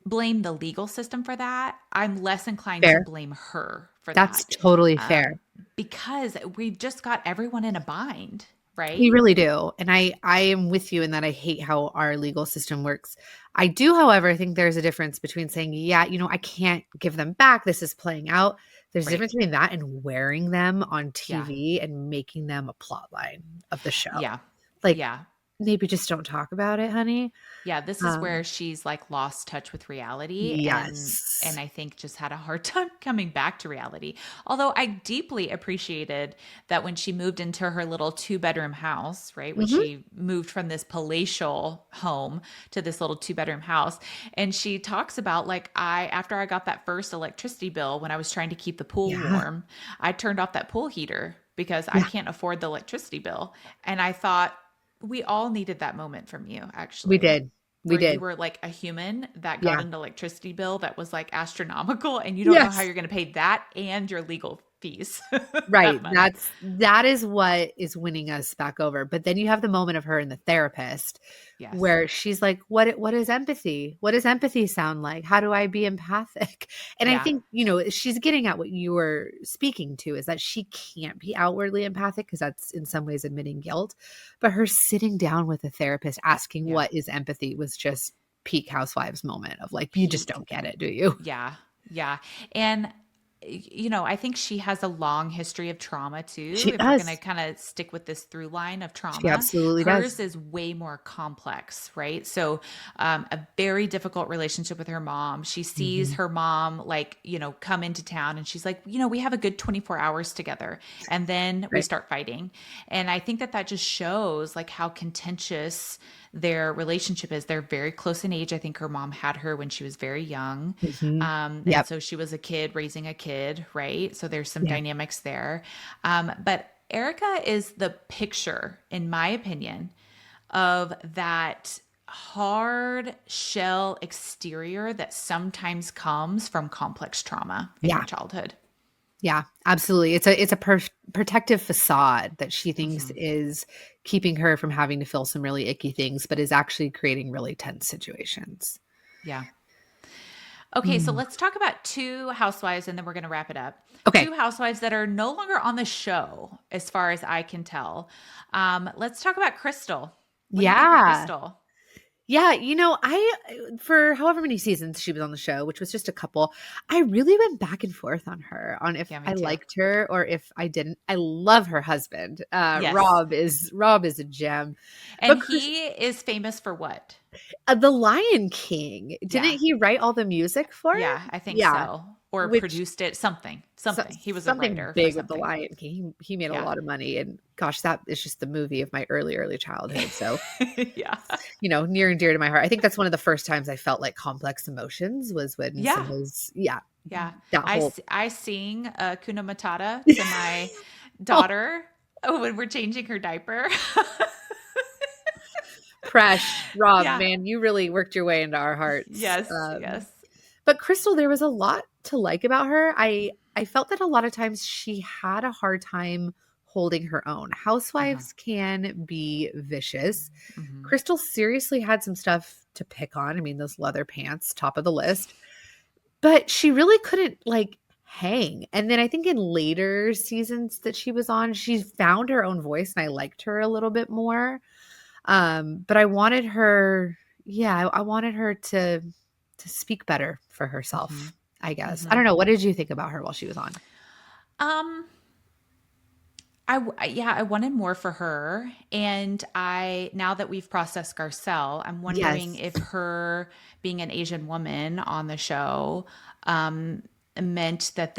blame the legal system for that. I'm less inclined to Fair. blame her for That's that, totally fair. because we've just got everyone in a bind, We right? really do. And I am with you in that I hate how our legal system works. I do, however, think there's a difference between saying, yeah, I can't give them back. This is playing out. There's a Right. difference between that and wearing them on Yeah. TV and making them a plot line of the show. Yeah. Like, Yeah. maybe just don't talk about it, honey. Yeah, this is where Um, she's like lost touch with reality, and yes. I think just had a hard time coming back to reality. Although I deeply appreciated that when she moved into her little two-bedroom house, right? When Hmm. she moved from this palatial home to this little two-bedroom house, and she talks about like, I after I got that first electricity bill when I was trying to keep the pool Yeah. warm, I turned off that pool heater because I Yeah. can't afford the electricity bill. And I thought we all needed that moment from you, We actually, did. We where you did. were like a human that got Yeah. an electricity bill that was like astronomical, and you don't know how Yes. you're going to pay that and your legal fees Right. that money. That is what is winning us back over. But then you have the moment of her and the therapist Yes. where she's like, what is empathy? What does empathy sound like? How do I be empathic? And I Yeah. think, you know, she's getting at what you were speaking to is that she can't be outwardly empathic because that's in some ways admitting guilt. But her sitting down with a therapist asking Yeah. what is empathy was just peak housewives moment of like, you just don't get it, do you? Yeah. Yeah. And I think she has a long history of trauma too. She If we're going to does. kind of stick with this through line of She trauma, absolutely hers does. is way more complex, right? So, a very difficult relationship with her mom. She sees Mhm. her mom, like, come into town and she's like, we have a good 24 hours together. And then we Right. start fighting. And I think that that just shows like how contentious their relationship is. They're very close in age. I think her mom had her when she was very young. Mhm. And Yep. so she was a kid raising a kid, right? So there's some Yeah. dynamics there. But Erica is the picture, in my opinion, of that hard shell exterior that sometimes comes from complex trauma in your Yeah. childhood. Yeah, absolutely. It's a protective facade that she thinks is keeping her from having to feel some really icky things, but is actually creating really tense situations. Yeah. Okay, so Mm. let's talk about two housewives and then we're going to wrap it up. Okay. Two housewives that are no longer on the show, as far as I can tell. Let's talk about Crystal. What do you think of Yeah. Crystal? Yeah, you know, I for however many seasons she was on the show, which was just a couple, I really went back and forth on her, on if Yeah, me I too. liked her or if I didn't. I love her husband. Yes. Rob is a gem. And But he is famous for what? The Lion King, didn't Yeah. he write all the music for Yeah, it? I think Yeah, so. Or which produced it, something. so Something. He was a something writer for big with The something. Lion King. He made a Yeah. lot of money, and gosh, that is just the movie of my early childhood, so, Yeah. you know, near and dear to my heart. I think that's one of the first times I felt, like, complex emotions was when some Yeah. of those yeah, Yeah. that whole I sing Kuna Matata to my daughter when we're changing her diaper. Presh, Rob, Yeah. man, you really worked your way into our hearts. Yes. Yes. But Crystal, there was a lot to like about her. I felt that a lot of times she had a hard time holding her own. Uh-huh. Housewives can be vicious. Hmm. Crystal seriously had some stuff to pick on. I mean, those leather pants, top of the list. But she really couldn't like hang. And then I think in later seasons that she was on, she found her own voice and I liked her a little bit more. But I wanted her, yeah, I wanted her to speak better for Hmm. herself, I guess. I Hmm. don't know. What did you think about her while she was on? Um, yeah, I wanted more for her. And now that we've processed Garcelle, I'm wondering Yes, if her being an Asian woman on the show, um, meant that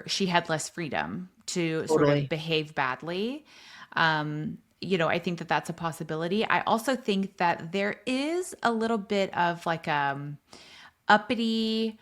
she had less freedom to sort of totally. behave badly. I think that that's a possibility. I also think that there is a little bit of like, uppity,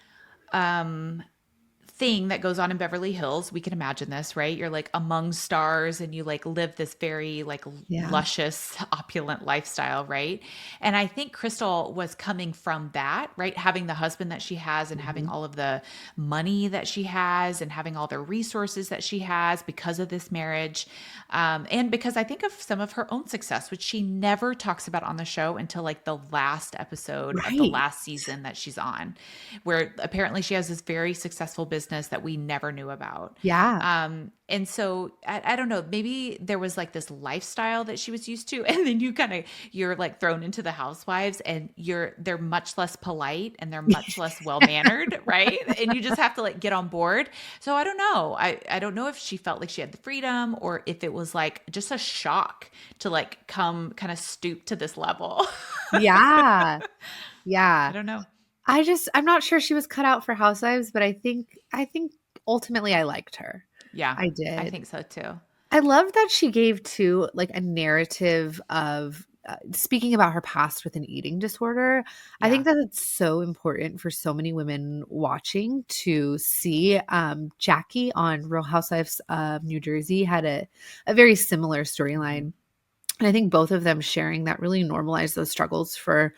thing that goes on in Beverly Hills. We can imagine this, right? You're like among stars and you like live this very like Yeah. luscious, opulent lifestyle, right? And I think Crystal was coming from that, right? Having the husband that she has and having Mhm. all of the money that she has and having all the resources that she has because of this marriage. And because I think of some of her own success, which she never talks about on the show until like the last episode of the Right. last season that she's on, where apparently she has this very successful business that we never knew about. Yeah. And so I don't know, maybe there was like this lifestyle that she was used to. And then you're like thrown into the housewives and they're much less polite and they're much less well-mannered, right? And you just have to like get on board. So I don't know. I don't know if she felt like she had the freedom or if it was like just a shock to like come kind of stoop to this level. Yeah. I Yeah. don't know. I'm not sure she was cut out for Housewives, but I think ultimately I liked her. Yeah, I I did. think so too. I love that she gave too like a narrative of speaking about her past with an eating disorder. I think Yeah. that it's so important for so many women watching to see. Jackie on Real Housewives of New Jersey had a very similar Hmm. storyline. And I think both of them sharing that really normalized those struggles for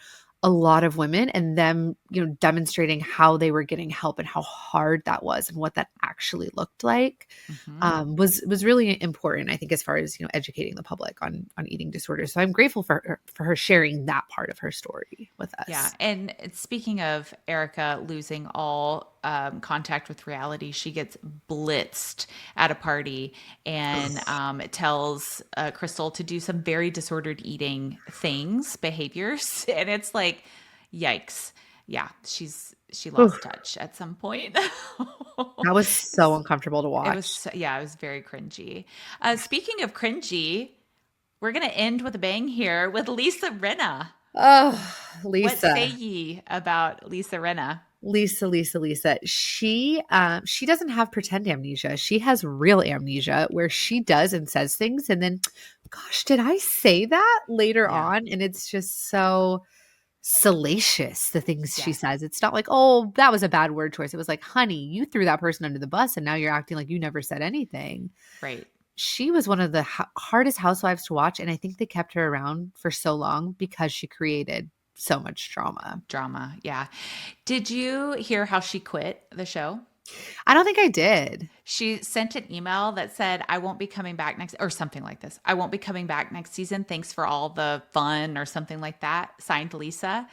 a lot of women and them, demonstrating how they were getting help and how hard that was and what that actually looked like, Mhm. was really important, I think, as far as, educating the public on eating disorders. So I'm grateful for her sharing that part of her story with Yeah. us. And speaking of Erica losing all contact with reality, she gets blitzed at a party and tells Crystal to do some very disordered eating things, behaviors. And it's like, yikes. Yeah. She lost Oof, touch at some point. that was so uncomfortable to It was, watch. yeah, it was very cringy. Speaking of cringy, we're going to end with a bang here with Lisa Rinna. Oh, What say Lisa. ye about Lisa Rinna? Lisa. She doesn't have pretend amnesia. She has real amnesia where she does and says things and then, gosh, did I say that later Yeah. on? And it's just so salacious, the things she Yes. says. It's not like, oh, that was a bad word choice. It was like, honey, you threw that person under the bus and now you're acting like you never said anything. Right. She was one of the hardest housewives to watch. And I think they kept her around for so long because she created so much drama. Drama. Yeah. Did you hear how she quit the show? I don't think I did. She sent an email that said, I won't be coming back next, or something like this. I won't be coming back next season. Thanks for all the fun, or something like that. Signed Lisa.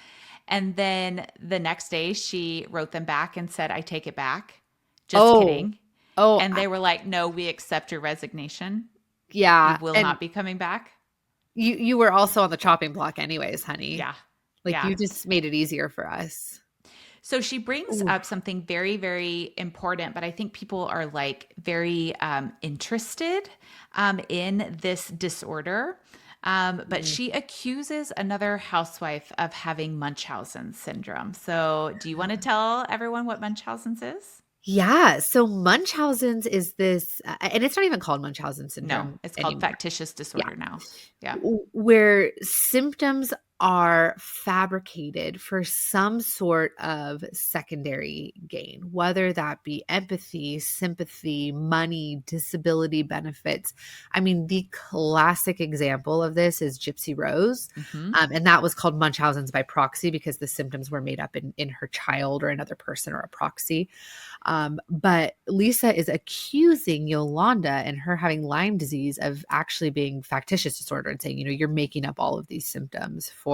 And then the next day, she wrote them back and said, I take it back. Just Oh, kidding. oh, And they were like, no, we accept your resignation. You yeah, will and not be coming back. you were also on the chopping block anyways, honey. Yeah. Like, Yeah. you just made it easier for us. So she brings Ooh. up something very, very important, but I think people are like very interested in this disorder. But Mm. she accuses another housewife of having Munchausen syndrome. So, do you want to tell everyone what Munchausen's is? Yeah, so Munchausen's is this, and it's not even called Munchausen No, syndrome it's called anymore. factitious Yeah, disorder now. Yeah. where symptoms are fabricated for some sort of secondary gain, whether that be empathy, sympathy, money, disability benefits. I mean, the classic example of this is Gypsy Rose. Hmm. And that was called Munchausen's by proxy because the symptoms were made up in her child or another person or a proxy. But Lisa is accusing Yolanda and her having Lyme disease of actually being factitious disorder and saying, you're making up all of these symptoms for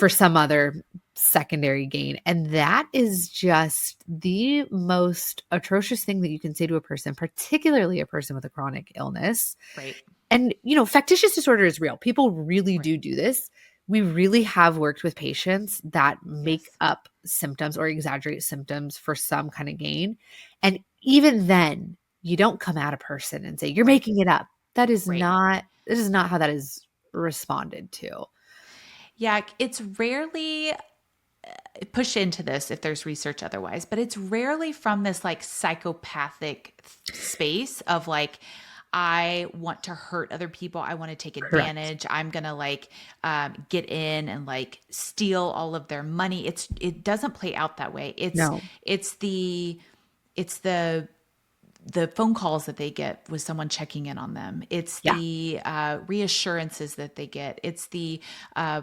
some other secondary gain. And that is just the most atrocious thing that you can say to a person, particularly a person with a chronic illness. Right. And, factitious disorder is real. People really Right. do this. We really have worked with patients that make Yes. up symptoms or exaggerate symptoms for some kind of gain. And even then, you don't come at a person and say, you're Right. making it up. Right. This is not how that is responded to. Yeah. It's rarely push into this if there's research otherwise, but it's rarely from this like psychopathic space of like, I want to hurt other people. I want to take Correct. advantage. I'm gonna like get in and like steal all of their money. It doesn't play out that way. No. It's the phone calls that they get with someone checking in on them. It's Yeah. the reassurances that they get. It's the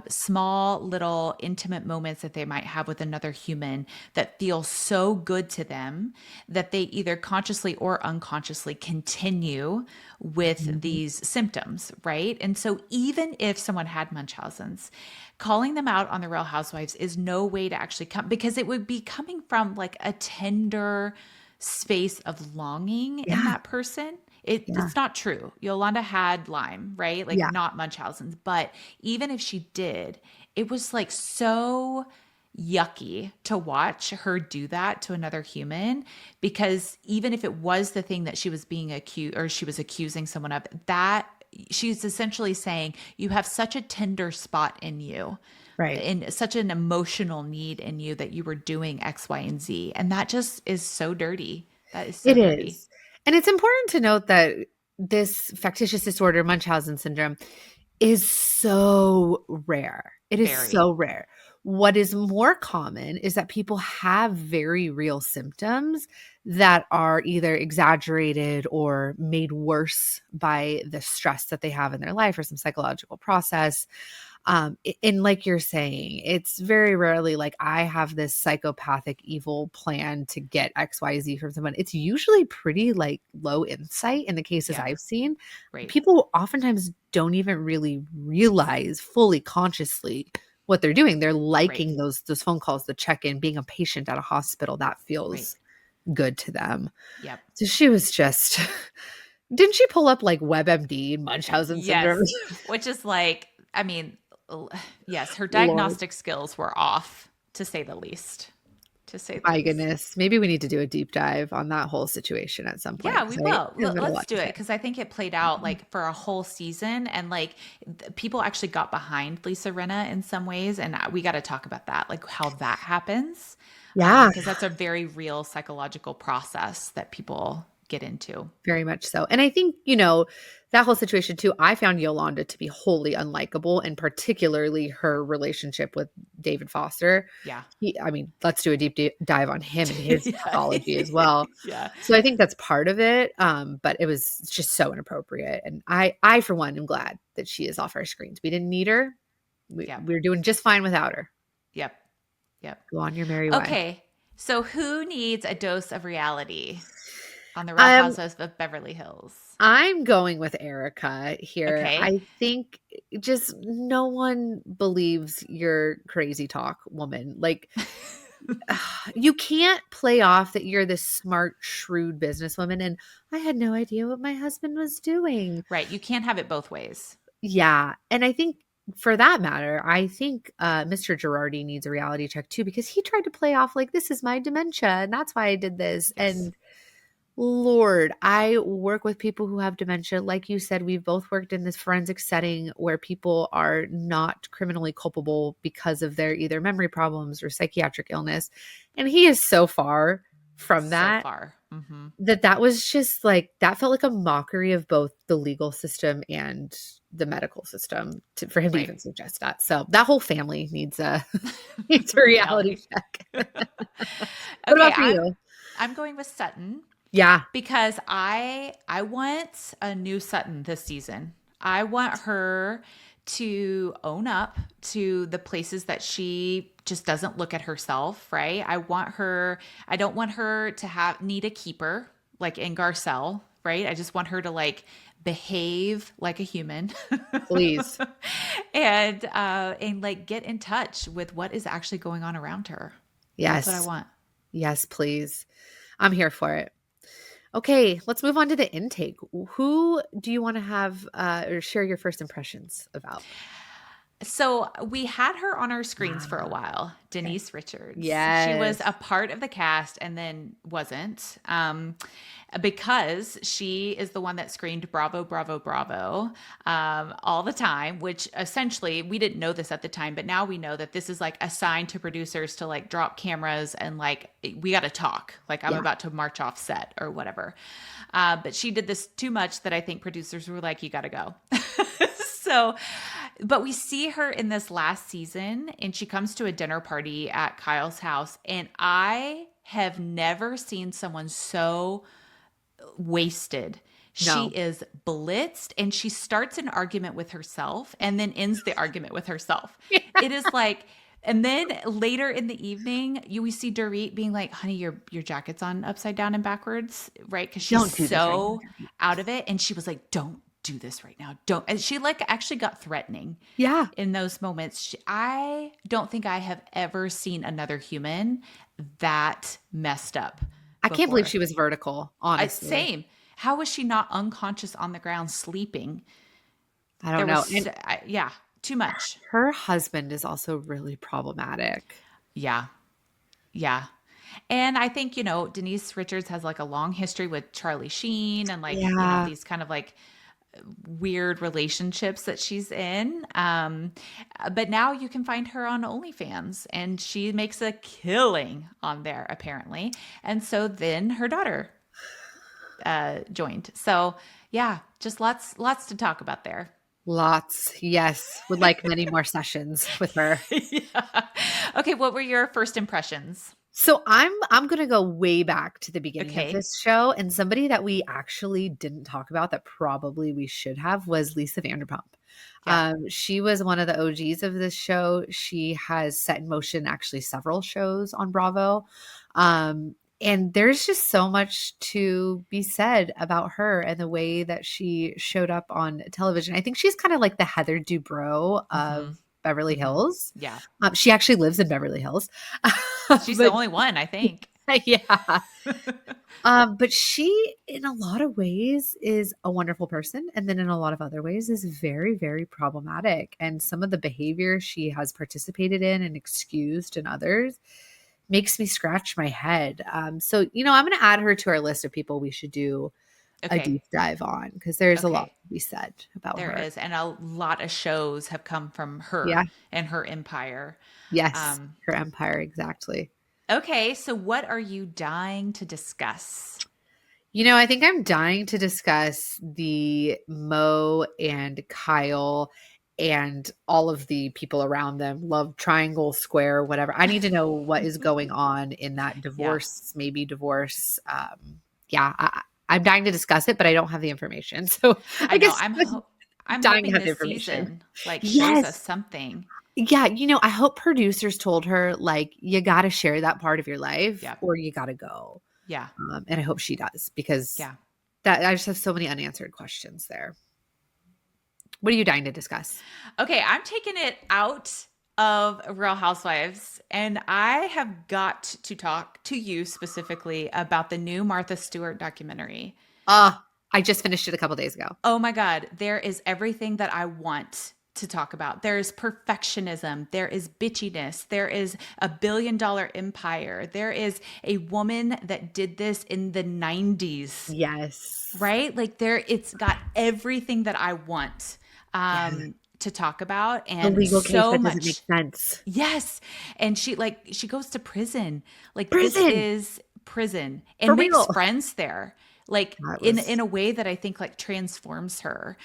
small, little, intimate moments that they might have with another human that feel so good to them that they either consciously or unconsciously continue with Mhm. these symptoms, right? And so, even if someone had Munchausen's, calling them out on the Real Housewives is no way to actually come, because it would be coming from like a tender space of longing in Yeah. that person. Yeah. It's not true. Yolanda had Lyme, right? Like Yeah. not Munchausen's, but even if she did, it was like so yucky to watch her do that to another human, because even if it was the thing that she was being accused, or she was accusing someone of, that she's essentially saying you have such a tender spot in you, Right. in such an emotional need in you, that you were doing X, Y, and Z. And that just is so dirty. That is so It dirty. is. And it's important to note that this factitious disorder, Munchausen syndrome, is so rare. It is Very. so rare. What is more common is that people have very real symptoms that are either exaggerated or made worse by the stress that they have in their life or some psychological process. And like you're saying, it's very rarely like I have this psychopathic evil plan to get XYZ from someone. It's usually pretty like low insight in the cases Yeah. I've seen. Right. People oftentimes don't even really realize fully consciously what they're doing. They're Right. liking those phone calls, the check-in, being a patient at a hospital. That Right. feels good to them. Yep. So she was just didn't she pull up like WebMD, Munchausen syndrome? Yes. Which is like, I mean, yes, her Lord. diagnostic skills were off, to say the least. To say the My least. goodness. Maybe we need to do a deep dive on that whole situation at some point Yeah, we because will. I've got a Let's lot do to it say. because I think it played out like for a whole season, and like people actually got behind Lisa Rinna in some ways, and we got to talk about that, like how that happens, Yeah, because that's a very real psychological process that people get into. very much so. And I think, that whole situation too, I found Yolanda to be wholly unlikable, and particularly her relationship with David Foster. Yeah. I mean, let's do a deep dive on him and his Yeah. pathology as well. Yeah. So I think that's part of it. But it was just so inappropriate. And I for one am glad that she is off our screens. We didn't need her. Yeah. We're doing just fine without her. Yep. Yep. Go on your merry way. Okay. So who needs a dose of reality on the Real Um, Housewives of Beverly Hills? I'm going with Erika here. Okay. I think just no one believes your crazy talk woman. Like, you can't play off that you're this smart, shrewd businesswoman. And I had no idea what my husband was doing. Right. You can't have it both ways. Yeah. And I think for that matter, I think Mr. Girardi needs a reality check too, because he tried to play off like, this is my dementia and that's why I did this. Yes. And Lord, I work with people who have dementia. Like you said, we've both worked in this forensic setting where people are not criminally culpable because of their either memory problems or psychiatric illness. And he is so far from So that far. Mm-hmm. that was just like, that felt like a mockery of both the legal system and the medical system for him to Right. even suggest that. So that whole family needs needs a reality check. What Okay, about for you? I'm going with Sutton Yeah. because I want a new Sutton this season. I want her to own up to the places that she just doesn't look at herself, right? I don't want her to need a keeper like in Garcelle, right? I just want her to like behave like a human. Please. And like get in touch with what is actually going on around her. That's what I Yes. want. Yes, please. I'm here for it. Okay, let's move on to the intake. Who do you want to have or share your first impressions about? So we had her on our screens for a while, Okay. Denise Richards. She was Yes. a part of the cast and then wasn't, because she is the one that screamed "Bravo, Bravo, Bravo" all the time. Which essentially we didn't know this at the time, but now we know that this is like a sign to producers to like drop cameras and like we got to talk. Like I'm Yeah. about to march off set or whatever. But she did this too much that I think producers were like, "You got to go." So, but we see her in this last season and she comes to a dinner party at Kyle's house. And I have never seen someone so wasted. She No. is blitzed and she starts an argument with herself and then ends the argument with herself. It is like, and then later in the evening, we see Dorit being like, "Honey, your jacket's on upside down and backwards," right? Because she's Don't do this right so now. out of it. And she was like, "Don't do this right now. Don't." And she like actually got threatening Yeah. in those moments. I don't think I have ever seen another human that messed up I can't believe before. she was vertical, honestly. Same. How was she not unconscious on the ground sleeping? I don't There know. was, And yeah, too much. her husband is also really problematic. Yeah. Yeah. And I think, Denise Richards has like a long history with Charlie Sheen and like, Yeah. these kind of like weird relationships that she's in. But now you can find her on OnlyFans and she makes a killing on there apparently. And so then her daughter joined. So yeah, just lots to talk about there. Lots. Yes. Would like many more sessions with her. Yeah. Okay, what were your first impressions? So I'm gonna go way back to the beginning of Okay. this show, and somebody that we actually didn't talk about that probably we should have was Lisa Vanderpump. Yeah. She was one of the OGs of this show. She has set in motion actually several shows on Bravo. And there's just so much to be said about her and the way that she showed up on television. I think she's kind of like the Heather Dubrow Mm-hmm. of Beverly Mm-hmm. Hills. Yeah. She actually lives in Beverly Hills. She's the But only one, I think. yeah. But she, in a lot of ways, is a wonderful person. And then in a lot of other ways is very, very problematic. And some of the behavior she has participated in and excused in others makes me scratch my head. So, I'm going to add her to our list of people we should do a Okay. deep dive on because there's a lot Okay. to be said about There her. is. And a lot of shows have come from Yeah. her and her empire. Yes. Her empire. Exactly. Okay. So what are you dying to discuss? I think I'm dying to discuss the Mo and Kyle and all of the people around them, love triangle, square, whatever. I need to know what is going on in that Yeah. maybe divorce. Yeah, I'm dying to discuss it, but I don't have the information. So I I know. guess I'm dying to hoping have the this information. season shows us Yes. something. Yeah. I hope producers told her, you got to share that part of your life Yeah. or you got to go. Yeah. And I hope she does because Yeah. that I just have so many unanswered questions there. What are you dying to discuss? Okay, I'm taking it out of Real Housewives, and I have got to talk to you specifically about the new Martha Stewart documentary. I just finished it a couple days ago. Oh my God, there is everything that I want to talk about. There's perfectionism, there is bitchiness, there is a billion-dollar empire, there is a woman that did this in the 90s. Yes. Right? It's got everything that I want to talk about, and the legal case so that much doesn't make sense. Yes. And she goes to prison. Prison. This is prison, and For makes real. friends there. In a way that I think transforms her.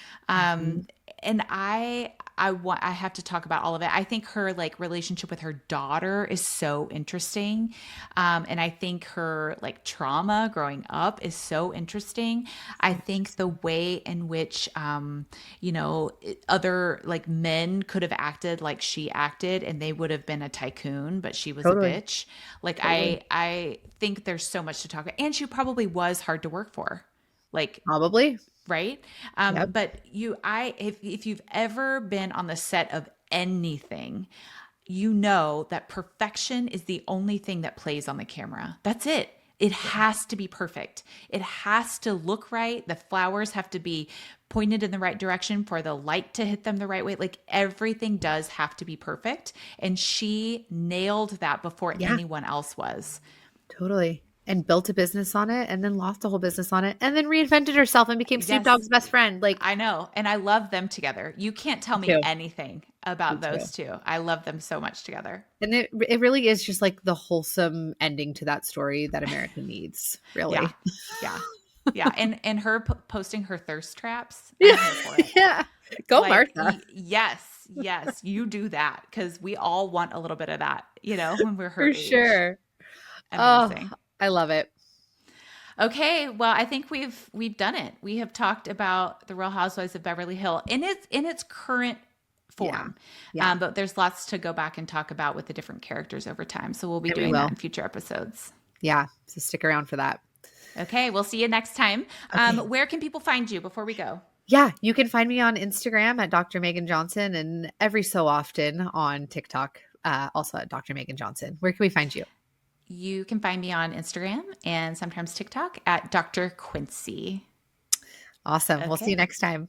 And I have to talk about all of it. I think her relationship with her daughter is so interesting. And I think her trauma growing up is so interesting. I think the way in which other men could have acted like she acted, and they would have been a tycoon, but she was Totally. a bitch. I think there's so much to talk about. And she probably was hard to work for. Probably. Right. Yep. But if you've ever been on the set of anything, you know that perfection is the only thing that plays on the camera. That's it. It has to be perfect. It has to look right. The flowers have to be pointed in the right direction for the light to hit them the right way. Everything does have to be perfect. And she nailed that before anyone else was. Totally. And built a business on it, and then lost a whole business on it, and then reinvented herself and became Snoop Dogg's best friend. I know. And I love them together. You can't tell me anything about those two. I love them so much together. And it really is just the wholesome ending to that story that America needs, really. Yeah. Yeah. And her posting her thirst traps. I'm here for it. Yeah. Go, Martha. Yes. You do that, because we all want a little bit of that, when we're her For age. Sure. Amazing. I love it. Okay, well, I think we've done it. We have talked about the Real Housewives of Beverly Hills in its current form. Yeah. But there's lots to go back and talk about with the different characters over time. So we'll be doing that in future episodes. Yeah, so stick around for that. Okay, we'll see you next time. Okay. Where can people find you before we go? Yeah, you can find me on Instagram at Dr. Megan Johnson, and every so often on TikTok, also at Dr. Megan Johnson. Where can we find you? You can find me on Instagram and sometimes TikTok at Dr. Quincy. Awesome. Okay. We'll see you next time.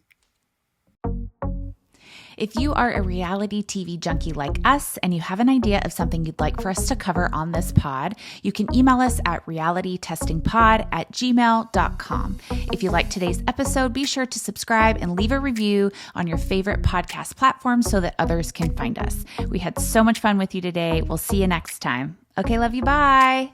If you are a reality TV junkie like us and you have an idea of something you'd like for us to cover on this pod, you can email us at realitytestingpod@gmail.com. If you like today's episode, be sure to subscribe and leave a review on your favorite podcast platform so that others can find us. We had so much fun with you today. We'll see you next time. Okay, love you. Bye.